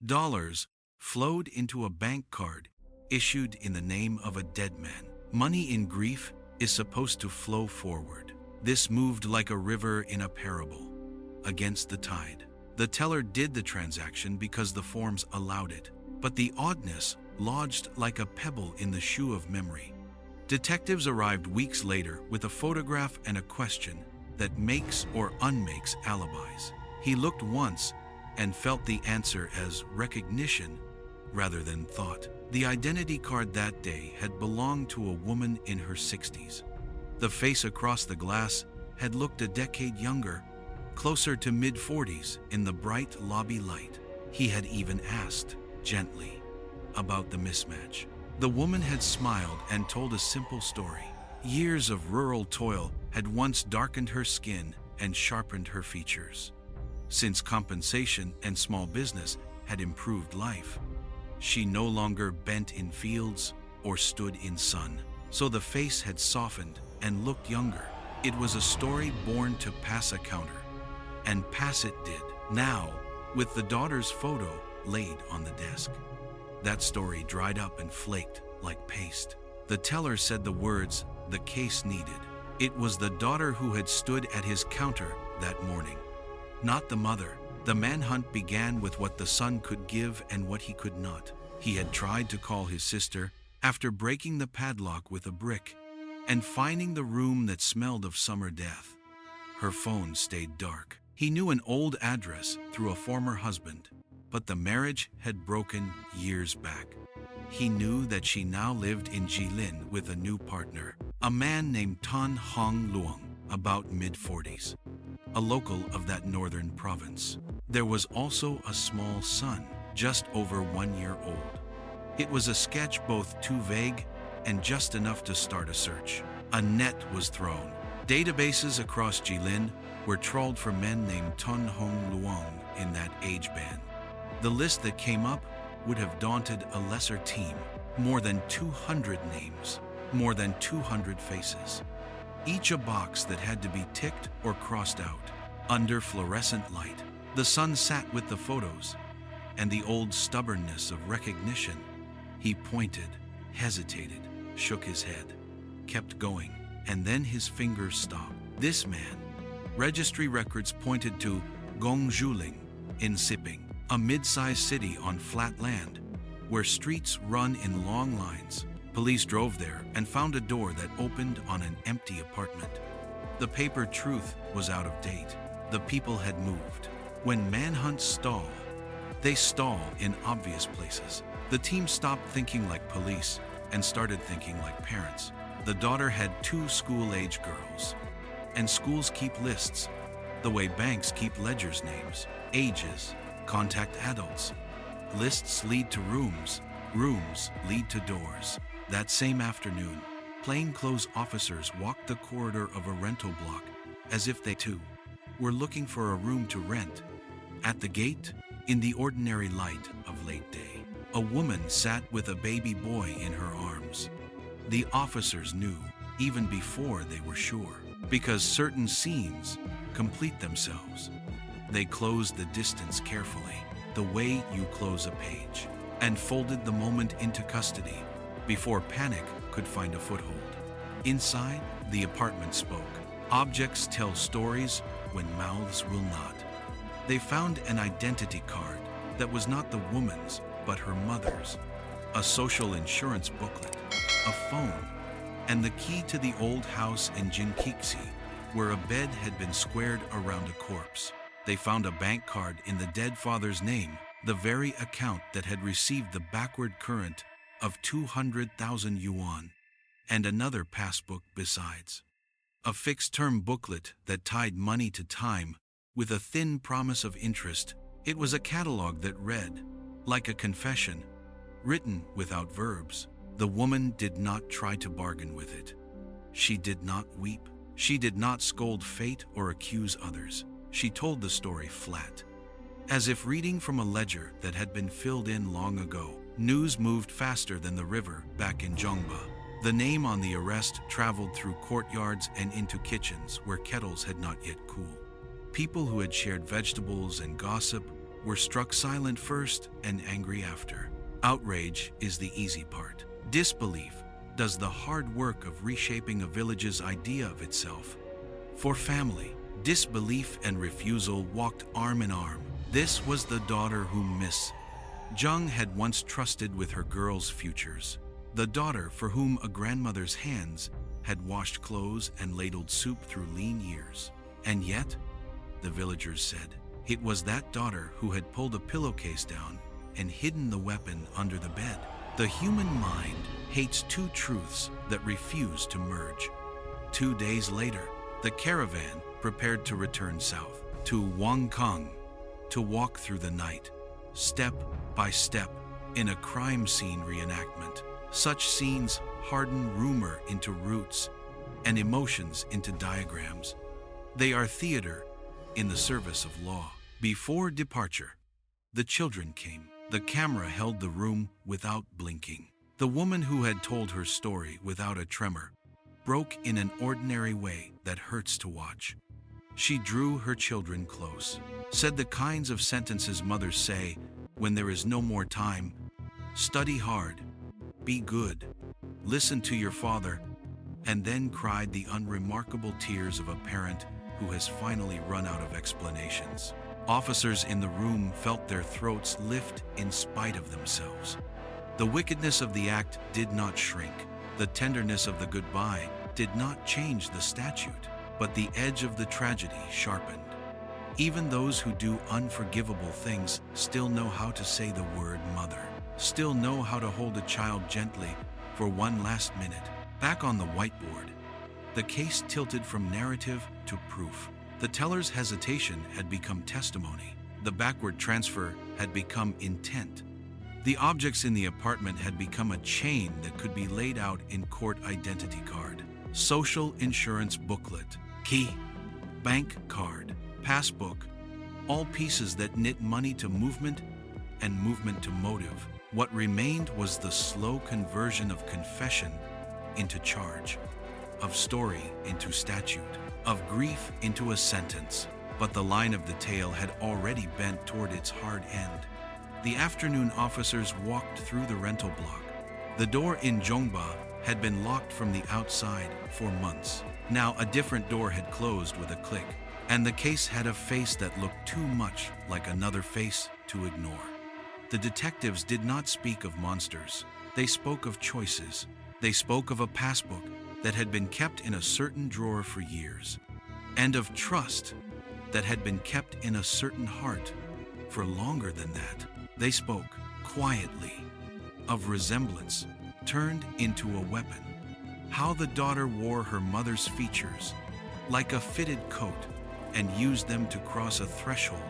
dollars, flowed into a bank card issued in the name of a dead man. Money in grief is supposed to flow forward. This moved like a river in a parable, against the tide. The teller did the transaction because the forms allowed it, but the oddness lodged like a pebble in the shoe of memory. Detectives arrived weeks later with a photograph and a question that makes or unmakes alibis. He looked once and felt the answer as recognition rather than thought. The identity card that day had belonged to a woman in her 60s. The face across the glass had looked a decade younger, closer to mid-40s in the bright lobby light. He had even asked, gently, about the mismatch. The woman had smiled and told a simple story. Years of rural toil had once darkened her skin and sharpened her features. Since compensation and small business had improved life, she no longer bent in fields or stood in sun. So the face had softened and looked younger. It was a story born to pass a counter, and pass it did. Now, with the daughter's photo laid on the desk, that story dried up and flaked like paste. The teller said the words the case needed. It was the daughter who had stood at his counter that morning, not the mother. The manhunt began with what the son could give and what he could not. He had tried to call his sister after breaking the padlock with a brick and finding the room that smelled of summer death. Her phone stayed dark. He knew an old address through a former husband, but the marriage had broken years back. He knew that she now lived in Jilin with a new partner, a man named Tan Hong Luong, about mid-40s, a local of that northern province. There was also a small son, just over 1 year old. It was a sketch both too vague and just enough to start a search. A net was thrown. Databases across Jilin were trawled for men named Tan Hong Luong in that age band. The list that came up would have daunted a lesser team. More than 200 names, more than 200 faces. Each a box that had to be ticked or crossed out. Under fluorescent light, the sun sat with the photos and the old stubbornness of recognition. He pointed, hesitated, shook his head, kept going, and then his fingers stopped. This man. Registry records pointed to Gongjuling in Siping, a mid-sized city on flat land where streets run in long lines. Police drove there and found a door that opened on an empty apartment. The paper truth was out of date. The people had moved. When manhunts stall, they stall in obvious places. The team stopped thinking like police and started thinking like parents. The daughter had 2 school-age girls. And schools keep lists, the way banks keep ledgers names, ages, contact adults. Lists lead to rooms, rooms lead to doors. That same afternoon, plainclothes officers walked the corridor of a rental block as if they too were looking for a room to rent. At the gate, in the ordinary light of late day, a woman sat with a baby boy in her arms. The officers knew, even before they were sure, because certain scenes complete themselves. They closed the distance carefully, the way you close a page, and folded the moment into custody before panic could find a foothold. Inside, the apartment spoke. Objects tell stories when mouths will not. They found an identity card that was not the woman's, but her mother's, a social insurance booklet, a phone, and the key to the old house in Jinkixi, where a bed had been squared around a corpse. They found a bank card in the dead father's name, the very account that had received the backward current of 200,000 yuan, and another passbook besides. A fixed-term booklet that tied money to time with a thin promise of interest. It was a catalog that read, like a confession, written without verbs. The woman did not try to bargain with it. She did not weep. She did not scold fate or accuse others. She told the story flat, as if reading from a ledger that had been filled in long ago. News moved faster than the river back in Zhongba. The name on the arrest traveled through courtyards and into kitchens where kettles had not yet cooled. People who had shared vegetables and gossip were struck silent first and angry after. Outrage is the easy part. Disbelief does the hard work of reshaping a village's idea of itself. For family, disbelief and refusal walked arm in arm. This was the daughter whom Miss Zhang had once trusted with her girls' futures. The daughter for whom a grandmother's hands had washed clothes and ladled soup through lean years. And yet, the villagers said, it was that daughter who had pulled a pillowcase down and hidden the weapon under the bed. The human mind hates two truths that refuse to merge. 2 days later, the caravan prepared to return south to Wangkang to walk through the night, step by step, in a crime scene reenactment. Such scenes harden rumor into roots and emotions into diagrams. They are theater in the service of law. Before departure, the children came. The camera held the room without blinking. The woman who had told her story without a tremor broke in an ordinary way that hurts to watch. She drew her children close, said the kinds of sentences mothers say when there is no more time. Study hard, be good, listen to your father, and then cried the unremarkable tears of a parent who has finally run out of explanations. Officers in the room felt their throats lift in spite of themselves. The wickedness of the act did not shrink. The tenderness of the goodbye did not change the statute, but the edge of the tragedy sharpened. Even those who do unforgivable things still know how to say the word mother, still know how to hold a child gently for one last minute. Back on the whiteboard, the case tilted from narrative to proof. The teller's hesitation had become testimony. The backward transfer had become intent. The objects in the apartment had become a chain that could be laid out in court: identity card, social insurance booklet, key, bank card, passbook, all pieces that knit money to movement and movement to motive. What remained was the slow conversion of confession into charge, of story into statute, of grief into a sentence. But the line of the tale had already bent toward its hard end. The afternoon officers walked through the rental block. The door in Zhongba had been locked from the outside for months. Now a different door had closed with a click, and the case had a face that looked too much like another face to ignore. The detectives did not speak of monsters. They spoke of choices. They spoke of a passbook that had been kept in a certain drawer for years, and of trust that had been kept in a certain heart for longer than that. They spoke quietly of resemblance turned into a weapon, how the daughter wore her mother's features like a fitted coat and used them to cross a threshold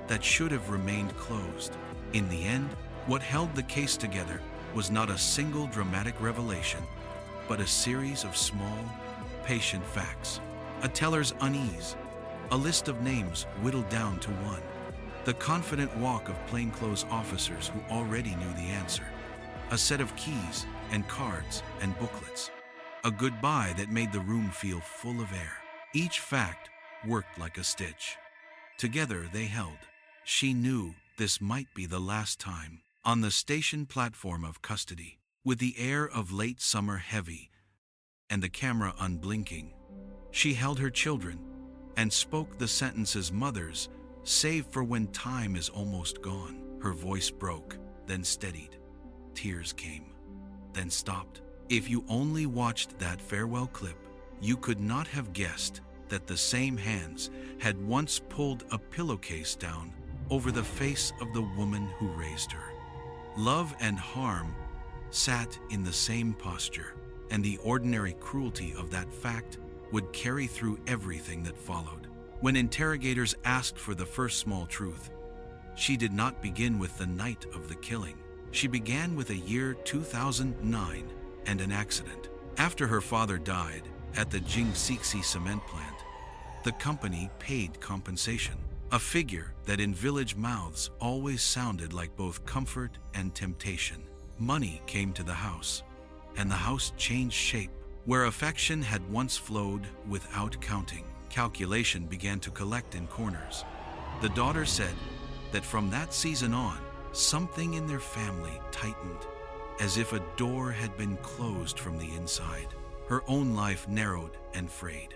that should have remained closed. In the end, what held the case together was not a single dramatic revelation, but a series of small, patient facts. A teller's unease, a list of names whittled down to one, the confident walk of plainclothes officers who already knew the answer, a set of keys and cards and booklets, a goodbye that made the room feel full of air. Each fact worked like a stitch. Together they held. She knew this might be the last time. On the station platform of custody, with the air of late summer heavy and the camera unblinking, she held her children and spoke the sentences mothers Save for when time is almost gone. Her voice broke, then steadied. Tears came, then stopped. If you only watched that farewell clip, you could not have guessed that the same hands had once pulled a pillowcase down over the face of the woman who raised her. Love and harm sat in the same posture, and the ordinary cruelty of that fact would carry through everything that followed. When interrogators asked for the first small truth, she did not begin with the night of the killing. She began with a year 2009 and an accident. After her father died at the Jingsixi cement plant, the company paid compensation, a figure that in village mouths always sounded like both comfort and temptation. Money came to the house, and the house changed shape. Where affection had once flowed without counting, calculation began to collect in corners. The daughter said that from that season on, something in their family tightened, as if a door had been closed from the inside. Her own life narrowed and frayed.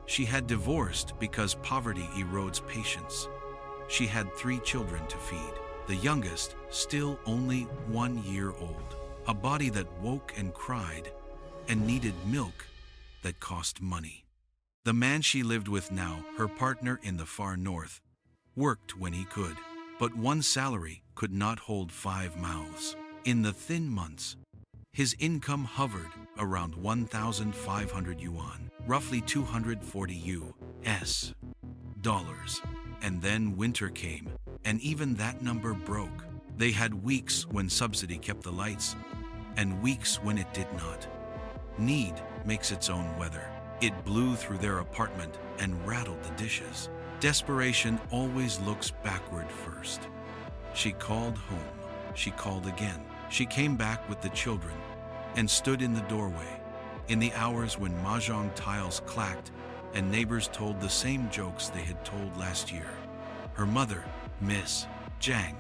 She had divorced because poverty erodes patience. She had 3 children to feed, the youngest still only 1 year old, a body that woke and cried and needed milk that cost money. The man she lived with now, her partner in the far north, worked when he could, but one salary could not hold 5 mouths. In the thin months, his income hovered around 1,500 yuan, roughly 240 US dollars. And then winter came, and even that number broke. They had weeks when subsidy kept the lights, and weeks when it did not. Need makes its own weather. It blew through their apartment and rattled the dishes. Desperation always looks backward first. She called home. She called again. She came back with the children and stood in the doorway. In the hours when mahjong tiles clacked and neighbors told the same jokes they had told last year, her mother, Miss Zhang,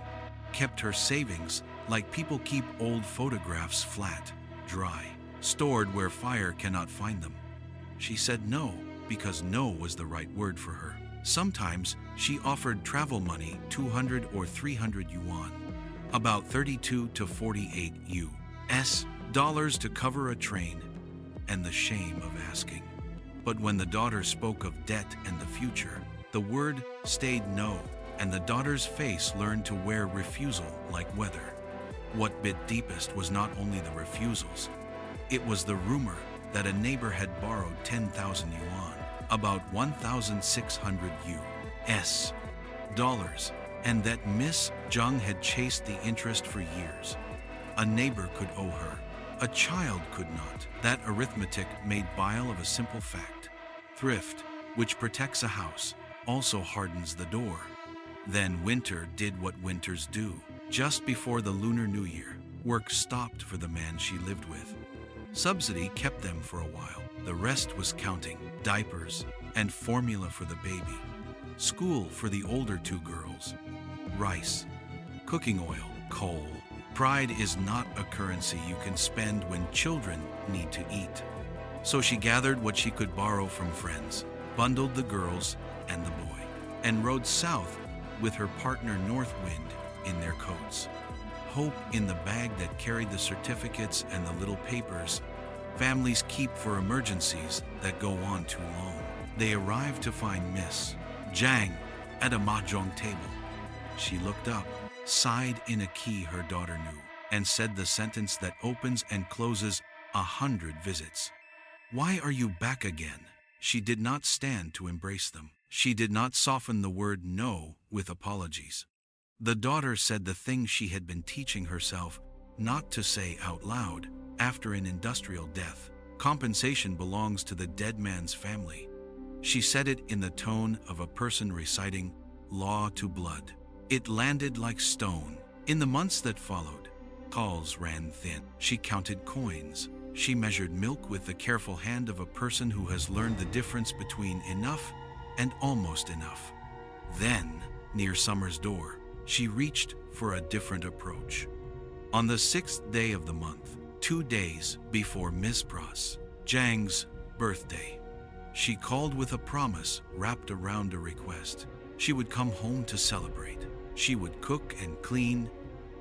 kept her savings like people keep old photographs flat, dry, stored where fire cannot find them. She said no because no was the right word for her. Sometimes she offered travel money, 200 or 300 yuan, about 32 to 48 US dollars to cover a train, and the shame of asking. But when the daughter spoke of debt and the future, the word stayed no, and the daughter's face learned to wear refusal like weather. What bit deepest was not only the refusals, it was the rumor that a neighbor had borrowed 10,000 yuan, about 1,600 US dollars, and that Miss Zhang had chased the interest for years. A neighbor could owe her. A child could not. That arithmetic made bile of a simple fact. Thrift, which protects a house, also hardens the door. Then winter did what winters do. Just before the Lunar New Year, work stopped for the man she lived with. Subsidy kept them for a while. The rest was counting, diapers, and formula for the baby. School for the older 2 girls. Rice, cooking oil, coal. Pride is not a currency you can spend when children need to eat. So she gathered what she could borrow from friends, bundled the girls and the boy, and rode south with her partner North Wind in their coats. Hope in the bag that carried the certificates and the little papers families keep for emergencies that go on too long. They arrived to find Miss Zhang at a mahjong table. She looked up, sighed in a key her daughter knew, and said the sentence that opens and closes 100 visits. "Why are you back again?" She did not stand to embrace them. She did not soften the word no with apologies. The daughter said the thing she had been teaching herself not to say out loud. After an industrial death, compensation belongs to the dead man's family. She said it in the tone of a person reciting law to blood. It landed like stone. In the months that followed, calls ran thin. She counted coins. She measured milk with the careful hand of a person who has learned the difference between enough and almost enough. Then, near summer's door, she reached for a different approach. On the 6th day of the month, 2 days before Miss Zhang's birthday, she called with a promise wrapped around a request. She would come home to celebrate. She would cook and clean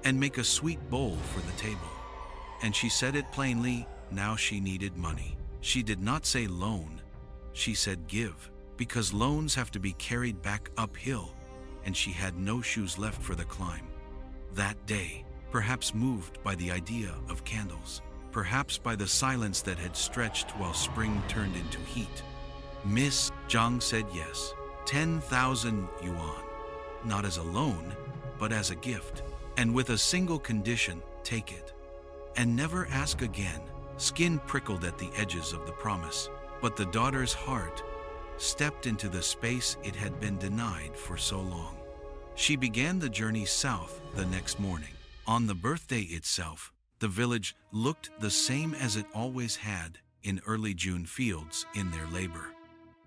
and make a sweet bowl for the table. And she said it plainly, now she needed money. She did not say loan, she said give, because loans have to be carried back uphill, and she had no shoes left for the climb. That day, perhaps moved by the idea of candles, perhaps by the silence that had stretched while spring turned into heat, Miss Zhang said yes, 10,000 yuan, not as a loan, but as a gift, and with a single condition, take it. And never ask again. Skin prickled at the edges of the promise, but the daughter's heart stepped into the space it had been denied for so long. She began the journey south the next morning. On the birthday itself, the village looked the same as it always had in early June, fields in their labor,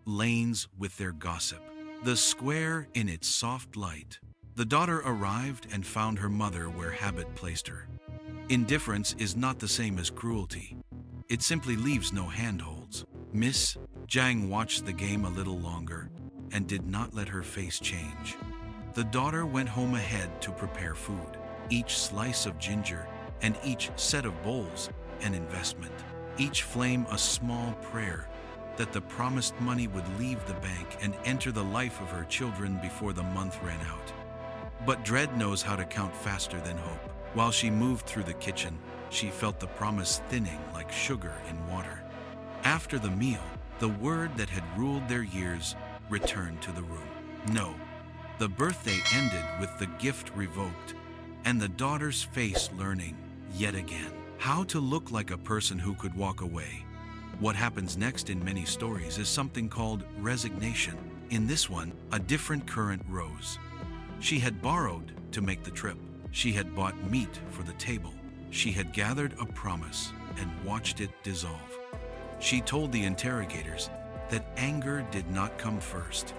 lanes with their gossip, the square in its soft light. The daughter arrived and found her mother where habit placed her. Indifference is not the same as cruelty. It simply leaves no handholds. Miss Zhang watched the game a little longer and did not let her face change. The daughter went home ahead to prepare food. Each slice of ginger and each set of bowls an investment. Each flame a small prayer that the promised money would leave the bank and enter the life of her children before the month ran out. But dread knows how to count faster than hope. While she moved through the kitchen, she felt the promise thinning like sugar in water. After the meal, the word that had ruled their years returned to the room. No. The birthday ended with the gift revoked, and the daughter's face learning, yet again, how to look like a person who could walk away. What happens next in many stories is something called resignation. In this one, a different current rose. She had borrowed to make the trip. She had bought meat for the table. She had gathered a promise and watched it dissolve. She told the interrogators that anger did not come first.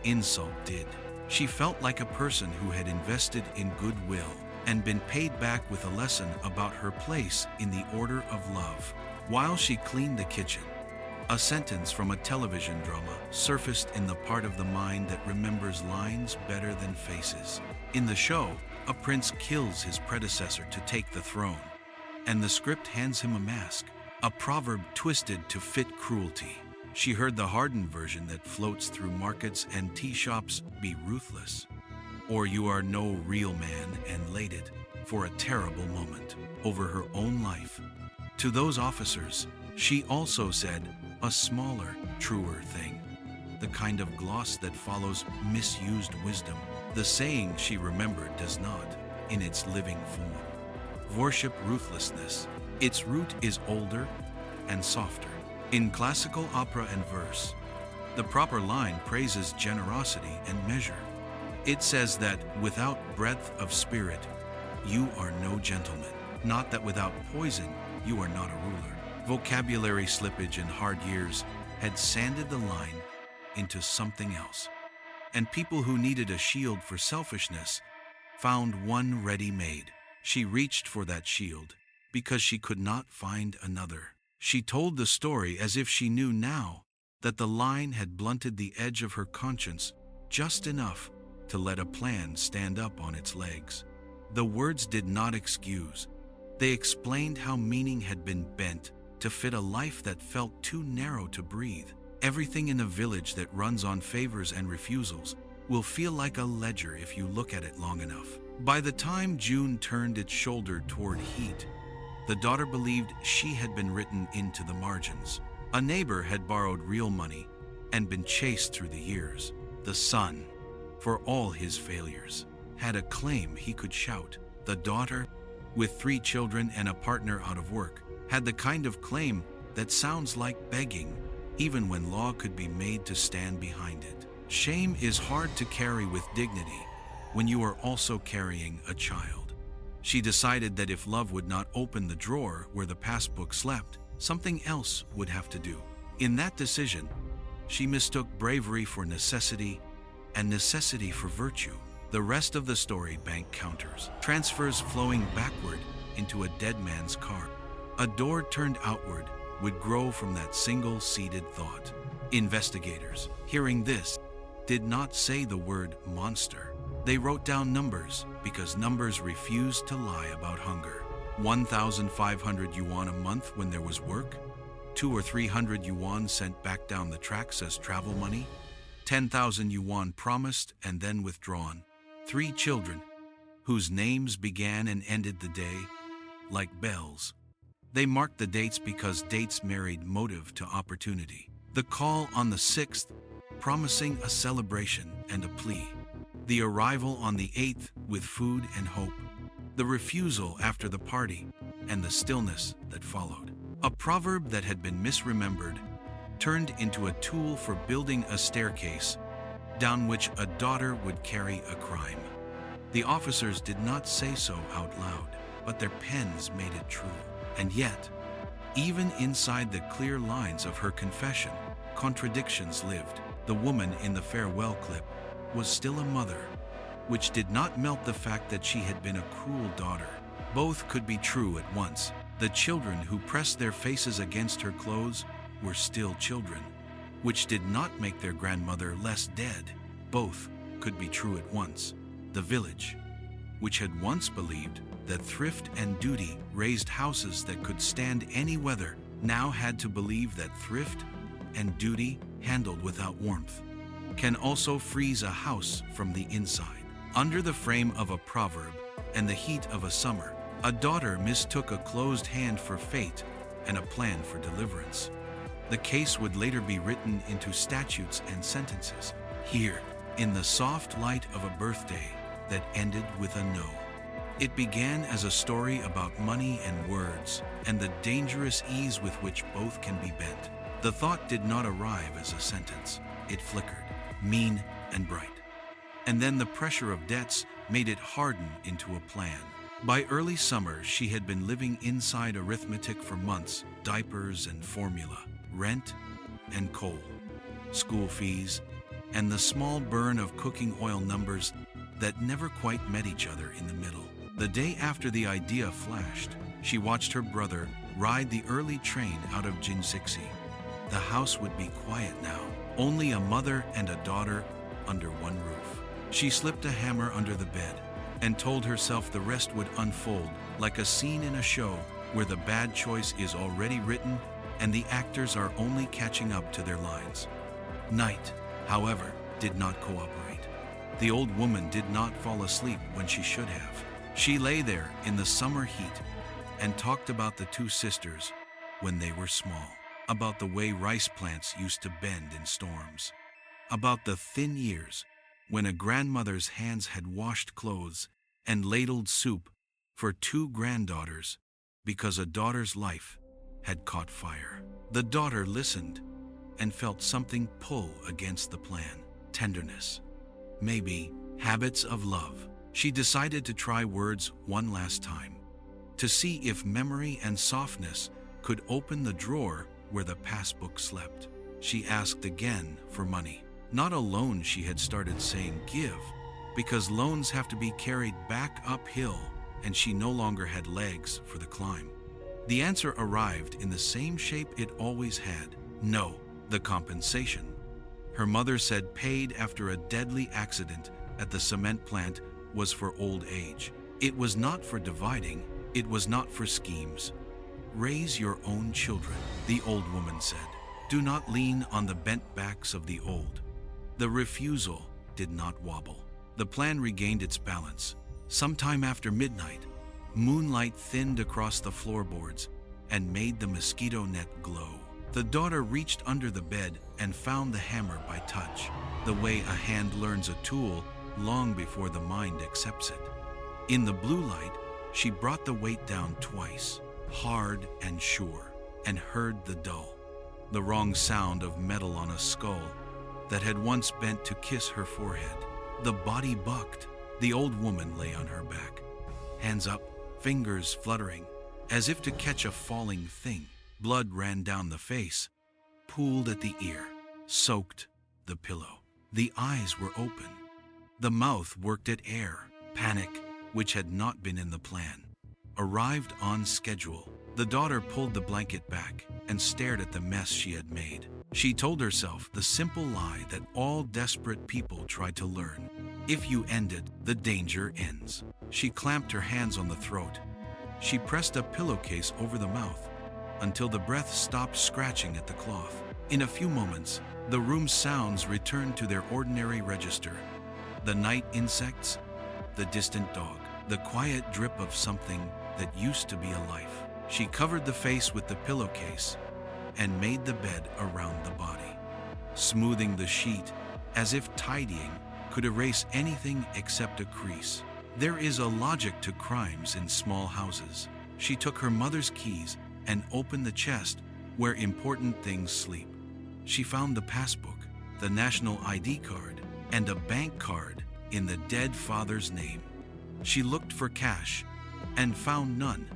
Insult did. She felt like a person who had invested in goodwill and been paid back with a lesson about her place in the order of love. While she cleaned the kitchen, a sentence from a television drama surfaced in the part of the mind that remembers lines better than faces. In the show, a prince kills his predecessor to take the throne, and the script hands him a mask, a proverb twisted to fit cruelty. She heard the hardened version that floats through markets and tea shops, be ruthless, or you are no real man, and laid it, for a terrible moment, over her own life. To those officers, she also said a smaller, truer thing, the kind of gloss that follows misused wisdom. The saying she remembered does not, in its living form, worship ruthlessness. Its root is older and softer. In classical opera and verse, the proper line praises generosity and measure. It says that without breadth of spirit, you are no gentleman. Not that without poison, you are not a ruler. Vocabulary slippage and hard years had sanded the line into something else. And people who needed a shield for selfishness found one ready-made. She reached for that shield because she could not find another. She told the story as if she knew now that the line had blunted the edge of her conscience just enough to let a plan stand up on its legs. The words did not excuse. They explained how meaning had been bent to fit a life that felt too narrow to breathe. Everything in a village that runs on favors and refusals will feel like a ledger if you look at it long enough. By the time June turned its shoulder toward heat, the daughter believed she had been written into the margins. A neighbor had borrowed real money and been chased through the years. The son, for all his failures, had a claim he could shout. The daughter, with 3 children and a partner out of work, had the kind of claim that sounds like begging, even when law could be made to stand behind it. Shame is hard to carry with dignity when you are also carrying a child. She decided that if love would not open the drawer where the passbook slept, something else would have to do. In that decision, she mistook bravery for necessity and necessity for virtue. The rest of the story: bank counters, transfers flowing backward into a dead man's car. A door turned outward would grow from that single seeded thought. Investigators, hearing this, did not say the word monster. They wrote down numbers because numbers refused to lie about hunger. 1,500 yuan a month when there was work? 200 or 300 yuan sent back down the tracks as travel money? 10,000 yuan promised and then withdrawn. 3 children, whose names began and ended the day like bells. They marked the dates because dates married motive to opportunity. The call on the 6th, promising a celebration and a plea. The arrival on the 8th with food and hope. The refusal after the party and the stillness that followed. A proverb that had been misremembered turned into a tool for building a staircase down which a daughter would carry a crime. The officers did not say so out loud, but their pens made it true. And yet, even inside the clear lines of her confession, contradictions lived. The woman in the farewell clip was still a mother, which did not melt the fact that she had been a cruel daughter. Both could be true at once. The children who pressed their faces against her clothes were still children, which did not make their grandmother less dead. Both could be true at once. The village, which had once believed that thrift and duty raised houses that could stand any weather, now had to believe that thrift and duty, handled without warmth, can also freeze a house from the inside. Under the frame of a proverb and the heat of a summer, a daughter mistook a closed hand for fate and a plan for deliverance. The case would later be written into statutes and sentences. Here, in the soft light of a birthday that ended with a no. It began as a story about money and words, and the dangerous ease with which both can be bent. The thought did not arrive as a sentence. It flickered, mean and bright. And then the pressure of debts made it harden into a plan. By early summer, she had been living inside arithmetic for months, diapers and formula, rent and coal, school fees, and the small burn of cooking oil numbers that never quite met each other in the middle. The day after the idea flashed, she watched her brother ride the early train out of Jinsixi. The house would be quiet now, only a mother and a daughter under one roof. She slipped a hammer under the bed and told herself the rest would unfold like a scene in a show where the bad choice is already written and the actors are only catching up to their lines. Night, however, did not cooperate. The old woman did not fall asleep when she should have. She lay there in the summer heat and talked about the 2 sisters when they were small, about the way rice plants used to bend in storms, about the thin years when a grandmother's hands had washed clothes and ladled soup for 2 granddaughters because a daughter's life had caught fire. The daughter listened and felt something pull against the plan. Tenderness. Maybe habits of love. She decided to try words one last time, to see if memory and softness could open the drawer where the passbook slept. She asked again for money. Not a loan, she had started saying give, because loans have to be carried back uphill, and she no longer had legs for the climb. The answer arrived in the same shape it always had. No, the compensation. Her mother said paid after a deadly accident at the cement plant was for old age. It was not for dividing, it was not for schemes. Raise your own children, the old woman said. Do not lean on the bent backs of the old. The refusal did not wobble. The plan regained its balance. Sometime after midnight, moonlight thinned across the floorboards and made the mosquito net glow. The daughter reached under the bed and found the hammer by touch, the way a hand learns a tool long before the mind accepts it. In the blue light, she brought the weight down twice, hard and sure, and heard the dull, the wrong sound of metal on a skull that had once bent to kiss her forehead. The body bucked. The old woman lay on her back, hands up, fingers fluttering, as if to catch a falling thing. Blood ran down the face, pooled at the ear, soaked the pillow. The eyes were open. The mouth worked at air. Panic, which had not been in the plan, arrived on schedule. The daughter pulled the blanket back and stared at the mess she had made. She told herself the simple lie that all desperate people try to learn. If you end it, the danger ends. She clamped her hands on the throat. She pressed a pillowcase over the mouth until the breath stopped scratching at the cloth. In a few moments, the room's sounds returned to their ordinary register. The night insects, the distant dog, the quiet drip of something that used to be a life. She covered the face with the pillowcase and made the bed around the body, smoothing the sheet as if tidying could erase anything except a crease. There is a logic to crimes in small houses. She took her mother's keys and opened the chest where important things sleep. She found the passbook, the national ID card, and a bank card in the dead father's name. She looked for cash and found none.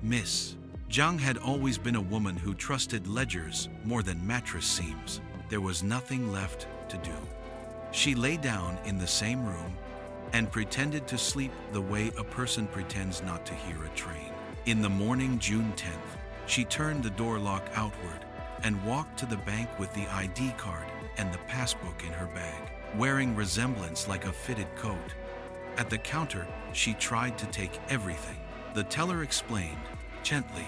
Miss Zhang had always been a woman who trusted ledgers more than mattress seams. There was nothing left to do. She lay down in the same room and pretended to sleep the way a person pretends not to hear a train. In the morning, June 10th, she turned the door lock outward and walked to the bank with the ID card and the passbook in her bag, wearing resemblance like a fitted coat. At the counter, she tried to take everything. The teller explained, gently,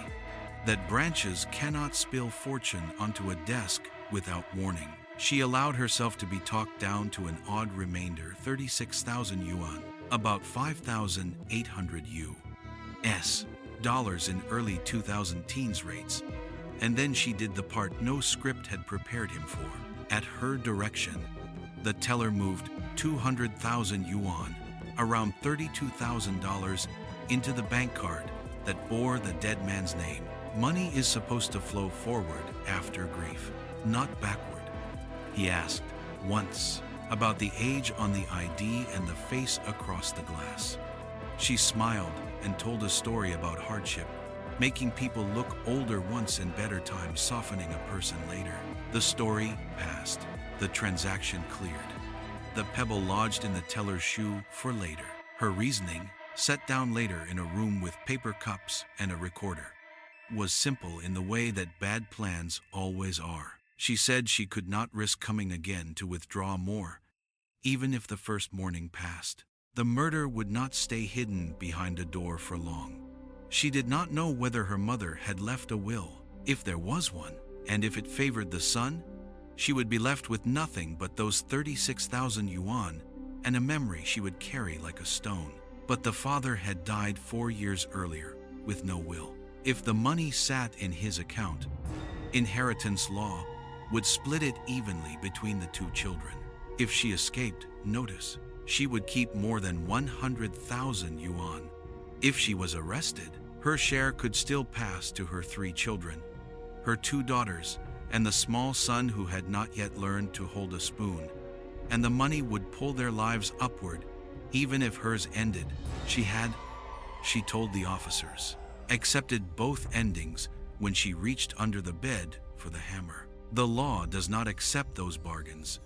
that branches cannot spill fortune onto a desk without warning. She allowed herself to be talked down to an odd remainder, 36,000 yuan, about 5,800 U.S. dollars in early 2000 teens rates, and then she did the part no script had prepared him for. At her direction, the teller moved 200,000 yuan, around $32,000, into the bank card that bore the dead man's name. Money is supposed to flow forward after grief, not backward. He asked once about the age on the ID and the face across the glass. She smiled and told a story about hardship, making people look older once and better times softening a person later. The story passed. The transaction cleared. The pebble lodged in the teller's shoe for later. Her reasoning, set down later in a room with paper cups and a recorder, was simple in the way that bad plans always are. She said she could not risk coming again to withdraw more, even if the first morning passed. The murder would not stay hidden behind a door for long. She did not know whether her mother had left a will, if there was one, and if it favored the son, she would be left with nothing but those 36,000 yuan and a memory she would carry like a stone. But the father had died 4 years earlier with no will. If the money sat in his account, inheritance law would split it evenly between the two children. If she escaped, notice, she would keep more than 100,000 yuan. If she was arrested, her share could still pass to her 3 children, her 2 daughters, and the small son who had not yet learned to hold a spoon, and the money would pull their lives upward, even if hers ended. She told the officers, accepted both endings when she reached under the bed for the hammer. The law does not accept those bargains.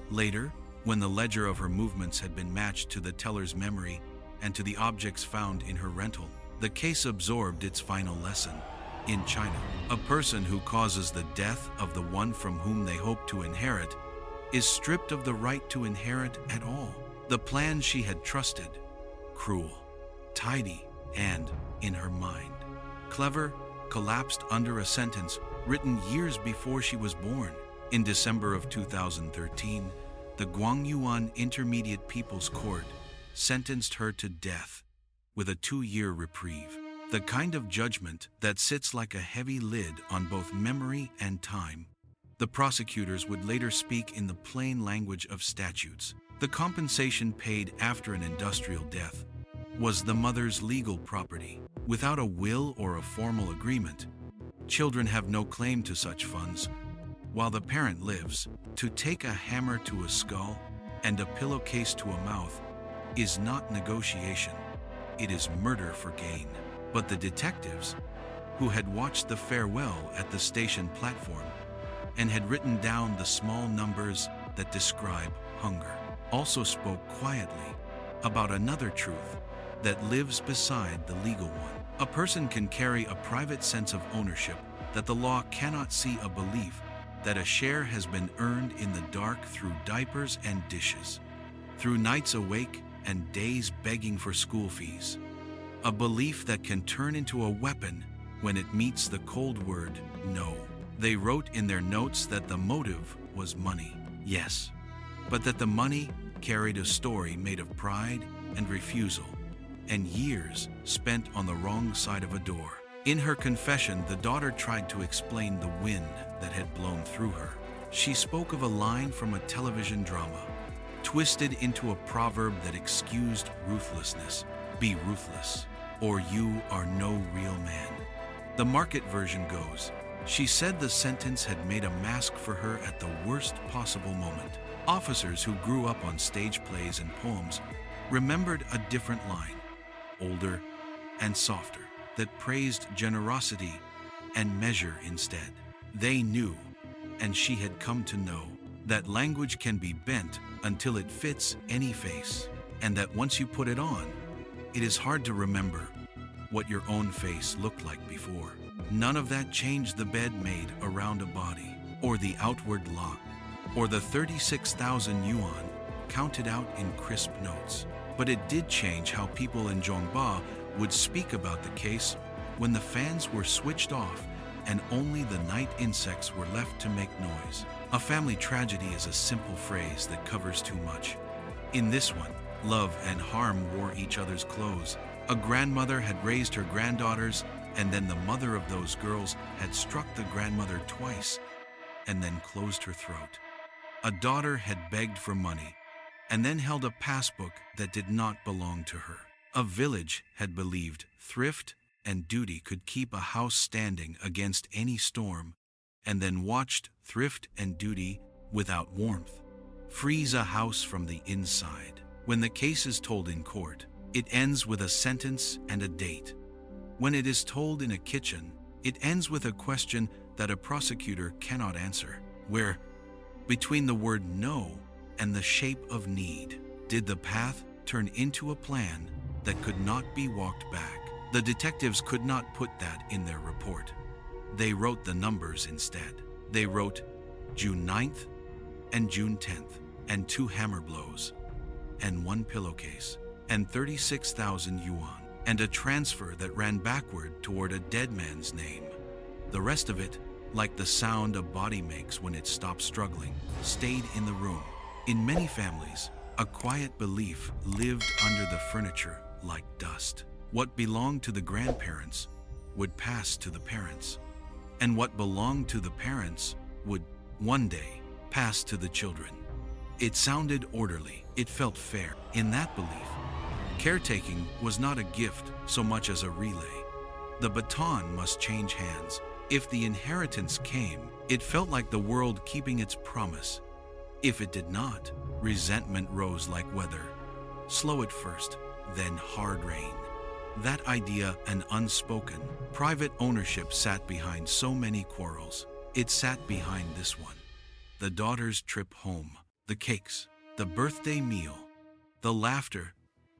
Later, when the ledger of her movements had been matched to the teller's memory and to the objects found in her rental, the case absorbed its final lesson. In China, a person who causes the death of the one from whom they hope to inherit is stripped of the right to inherit at all. The plan she had trusted, cruel, tidy, and, in her mind, clever, collapsed under a sentence written years before she was born. In December of 2013, the Guangyuan Intermediate People's Court sentenced her to death with a 2-year reprieve, the kind of judgment that sits like a heavy lid on both memory and time. The prosecutors would later speak in the plain language of statutes. The compensation paid after an industrial death was the mother's legal property. Without a will or a formal agreement, children have no claim to such funds while the parent lives. To take a hammer to a skull and a pillowcase to a mouth is not negotiation. It is murder for gain. But the detectives, who had watched the farewell at the station platform and had written down the small numbers that describe hunger, also spoke quietly about another truth that lives beside the legal one. A person can carry a private sense of ownership that the law cannot see, a belief that a share has been earned in the dark through diapers and dishes, through nights awake and days begging for school fees. A belief that can turn into a weapon when it meets the cold word no. They wrote in their notes that the motive was money, yes, but that the money carried a story made of pride and refusal, and years spent on the wrong side of a door. In her confession, the daughter tried to explain the wind that had blown through her. She spoke of a line from a television drama, twisted into a proverb that excused ruthlessness. Be ruthless, or you are no real man. The market version goes, she said the sentence had made a mask for her at the worst possible moment. Officers who grew up on stage plays and poems remembered a different line, older and softer, that praised generosity and measure instead. They knew, and she had come to know, that language can be bent until it fits any face, and that once you put it on, it is hard to remember what your own face looked like before. None of that changed the bed made around a body, or the outward lock, or the 36,000 yuan counted out in crisp notes. But it did change how people in Zhongba would speak about the case when the fans were switched off and only the night insects were left to make noise. A family tragedy is a simple phrase that covers too much. In this one, love and harm wore each other's clothes. A grandmother had raised her granddaughters, and then the mother of those girls had struck the grandmother twice and then closed her throat. A daughter had begged for money and then held a passbook that did not belong to her. A village had believed thrift and duty could keep a house standing against any storm, and then watched thrift and duty, without warmth, freeze a house from the inside. When the case is told in court, it ends with a sentence and a date. When it is told in a kitchen, it ends with a question that a prosecutor cannot answer. Where, between the word no and the shape of need, did the path turn into a plan that could not be walked back? The detectives could not put that in their report. They wrote the numbers instead. They wrote June 9th and June 10th, and 2 hammer blows, and 1 pillowcase, and 36,000 yuan, and a transfer that ran backward toward a dead man's name. The rest of it, like the sound a body makes when it stops struggling, stayed in the room. In many families, a quiet belief lived under the furniture like dust. What belonged to the grandparents would pass to the parents, and what belonged to the parents would, one day, pass to the children. It sounded orderly. It felt fair. In that belief, caretaking was not a gift so much as a relay. The baton must change hands. If the inheritance came, it felt like the world keeping its promise. If it did not, resentment rose like weather, slow at first, then hard rain. That idea, an unspoken, private ownership, sat behind so many quarrels. It sat behind this one. The daughter's trip home, the cakes, the birthday meal, the laughter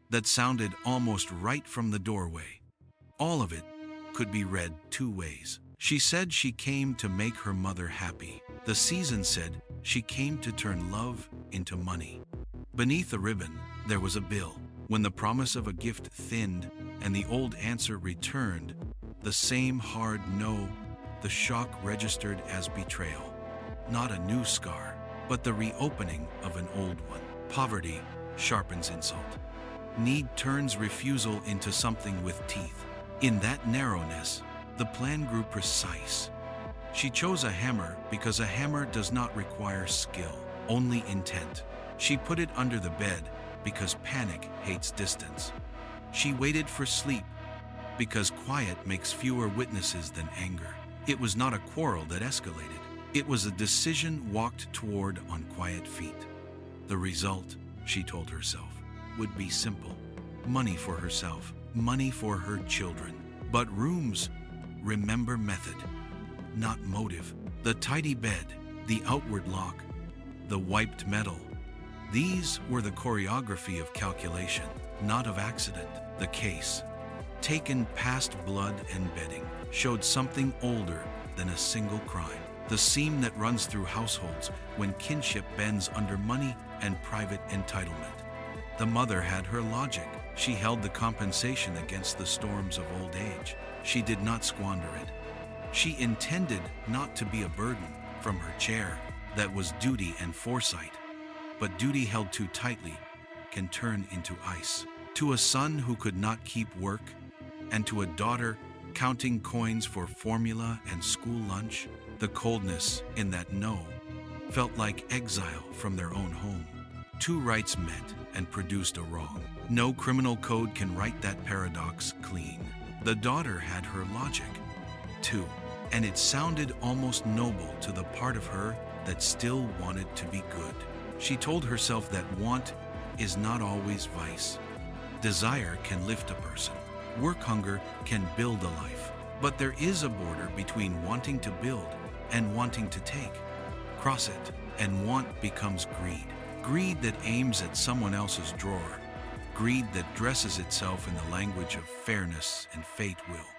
that sounded almost right from the doorway. All of it could be read 2 ways. She said she came to make her mother happy. The season said she came to turn love into money. Beneath the ribbon, there was a bill. When the promise of a gift thinned and the old answer returned, the same hard no, the shock registered as betrayal. Not a new scar, but the reopening of an old one. Poverty sharpens insult. Need turns refusal into something with teeth. In that narrowness, the plan grew precise. She chose a hammer because a hammer does not require skill, only intent. She put it under the bed because panic hates distance. She waited for sleep because quiet makes fewer witnesses than anger. It was not a quarrel that escalated. It was a decision walked toward on quiet feet. The result, she told herself, would be simple. Money for herself, money for her children. But rooms remember method, not motive. The tidy bed, the outward lock, the wiped metal. These were the choreography of calculation, not of accident. The case, taken past blood and bedding, showed something older than a single crime. the seam that runs through households when kinship bends under money and private entitlement. The mother had her logic. She held the compensation against the storms of old age. She did not squander it. She intended not to be a burden. From her chair, that was duty and foresight. But duty held too tightly can turn into ice. To a son who could not keep work, and to a daughter counting coins for formula and school lunch, the coldness in that no felt like exile from their own home. Two rights met and produced a wrong. No criminal code can write that paradox clean. The daughter had her logic, too, and it sounded almost noble to the part of her that still wanted to be good. She told herself that want is not always vice. Desire can lift a person. Work hunger can build a life. But there is a border between wanting to build and wanting to take. Cross it, and want becomes greed. Greed that aims at someone else's drawer. Greed that dresses itself in the language of fairness and fate will,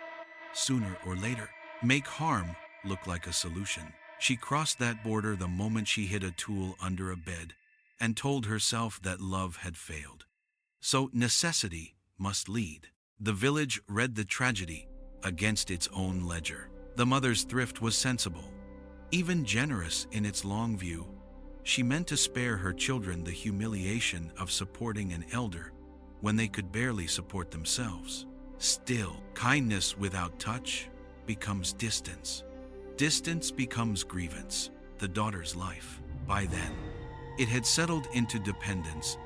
sooner or later, make harm look like a solution. She crossed that border the moment she hid a tool under a bed and told herself that love had failed. So necessity must lead. The village read the tragedy against its own ledger. The mother's thrift was sensible, even generous in its long view. She meant to spare her children the humiliation of supporting an elder when they could barely support themselves. Still, kindness without touch becomes distance. Distance becomes grievance, the daughter's life. By then, it had settled into dependence,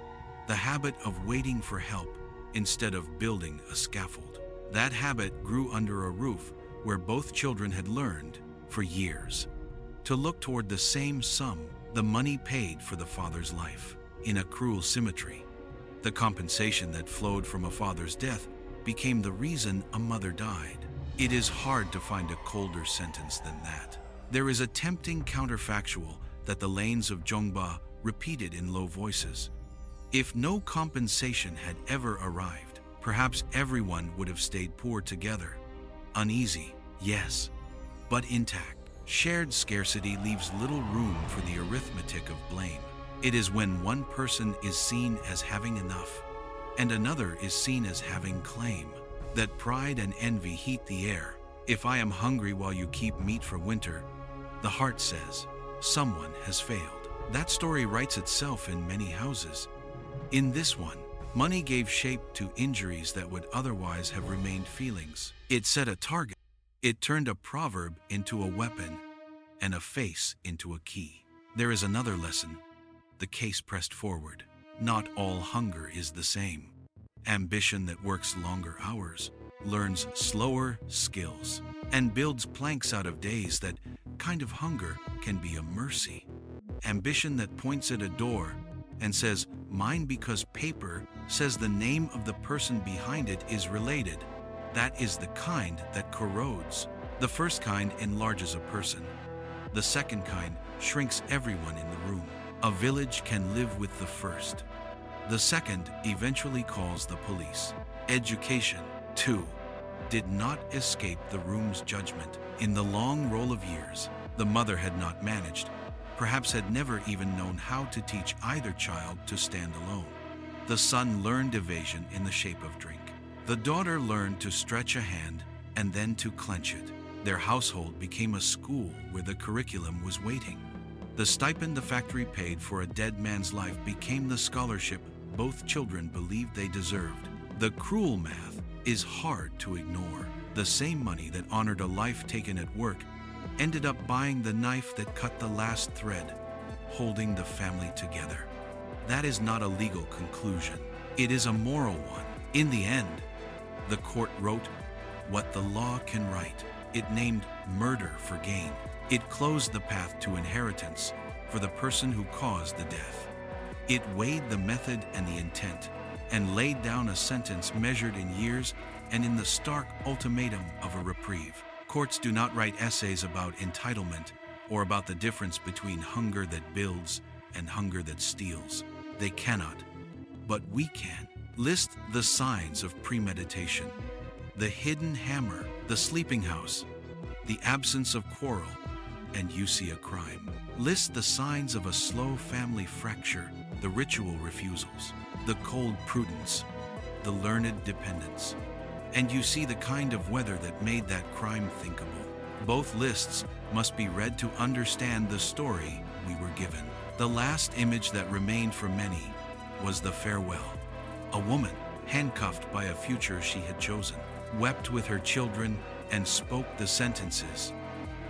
the habit of waiting for help instead of building a scaffold. That habit grew under a roof where both children had learned, for years, to look toward the same sum, the money paid for the father's life. In a cruel symmetry, the compensation that flowed from a father's death became the reason a mother died. It is hard to find a colder sentence than that. There is a tempting counterfactual that the lanes of Zhongba repeated in low voices. If no compensation had ever arrived, perhaps everyone would have stayed poor together. Uneasy, yes, but intact. Shared scarcity leaves little room for the arithmetic of blame. It is when one person is seen as having enough and another is seen as having claim that pride and envy heat the air. If I am hungry while you keep meat for winter, the heart says, someone has failed. That story writes itself in many houses. In this one, money gave shape to injuries that would otherwise have remained feelings. It set a target. It turned a proverb into a weapon and a face into a key. There is another lesson. The case pressed forward. Not all hunger is the same. Ambition that works longer hours, learns slower skills, and builds planks out of days. That kind of hunger can be a mercy. Ambition that points at a door and says, mine, because paper says the name of the person behind it is related. That is the kind that corrodes. The first kind enlarges a person. The second kind shrinks everyone in the room. A village can live with the first. The second eventually calls the police. Education, too, did not escape the room's judgment. In the long roll of years, the mother had not managed, perhaps had never even known how to teach either child to stand alone. The son learned evasion in the shape of drink. The daughter learned to stretch a hand and then to clench it. Their household became a school where the curriculum was waiting. The stipend the factory paid for a dead man's life became the scholarship both children believed they deserved. The cruel math is hard to ignore. The same money that honored a life taken at work ended up buying the knife that cut the last thread, holding the family together. That is not a legal conclusion. It is a moral one. In the end, the court wrote what the law can write. It named murder for gain. It closed the path to inheritance for the person who caused the death. It weighed the method and the intent, and laid down a sentence measured in years and in the stark ultimatum of a reprieve. Courts do not write essays about entitlement or about the difference between hunger that builds and hunger that steals. They cannot, but we can. List the signs of premeditation: the hidden hammer, the sleeping house, the absence of quarrel, and you see a crime. List the signs of a slow family fracture, the ritual refusals, the cold prudence, the learned dependence, and you see the kind of weather that made that crime thinkable. Both lists must be read to understand the story we were given. The last image that remained for many was the farewell. A woman, handcuffed by a future she had chosen, wept with her children and spoke the sentences,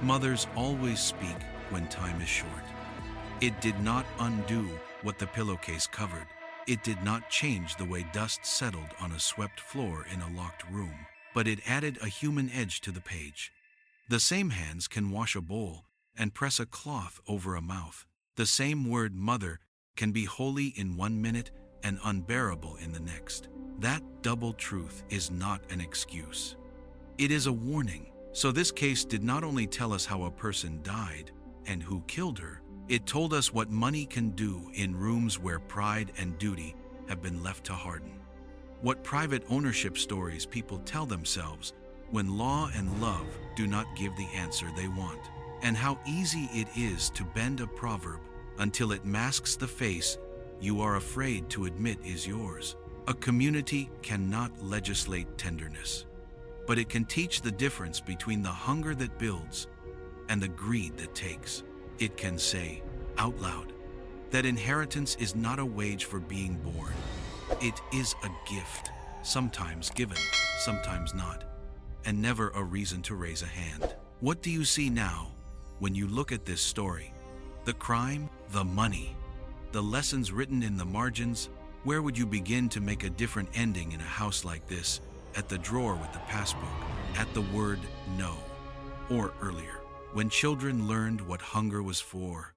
"Mothers always speak when time is short." It did not undo what the pillowcase covered. It did not change the way dust settled on a swept floor in a locked room, but it added a human edge to the page. The same hands can wash a bowl and press a cloth over a mouth. The same word mother can be holy in 1 minute and unbearable in the next. That double truth is not an excuse. It is a warning. So this case did not only tell us how a person died and who killed her, it told us what money can do in rooms where pride and duty have been left to harden. What private ownership stories people tell themselves when law and love do not give the answer they want. And how easy it is to bend a proverb until it masks the face you are afraid to admit is yours. A community cannot legislate tenderness, but it can teach the difference between the hunger that builds and the greed that takes. It can say, out loud, that inheritance is not a wage for being born. It is a gift, sometimes given, sometimes not, and never a reason to raise a hand. What do you see now when you look at this story? The crime, the money, the lessons written in the margins. Where would you begin to make a different ending in a house like this? At the drawer with the passbook, at the word no, or earlier, when children learned what hunger was for,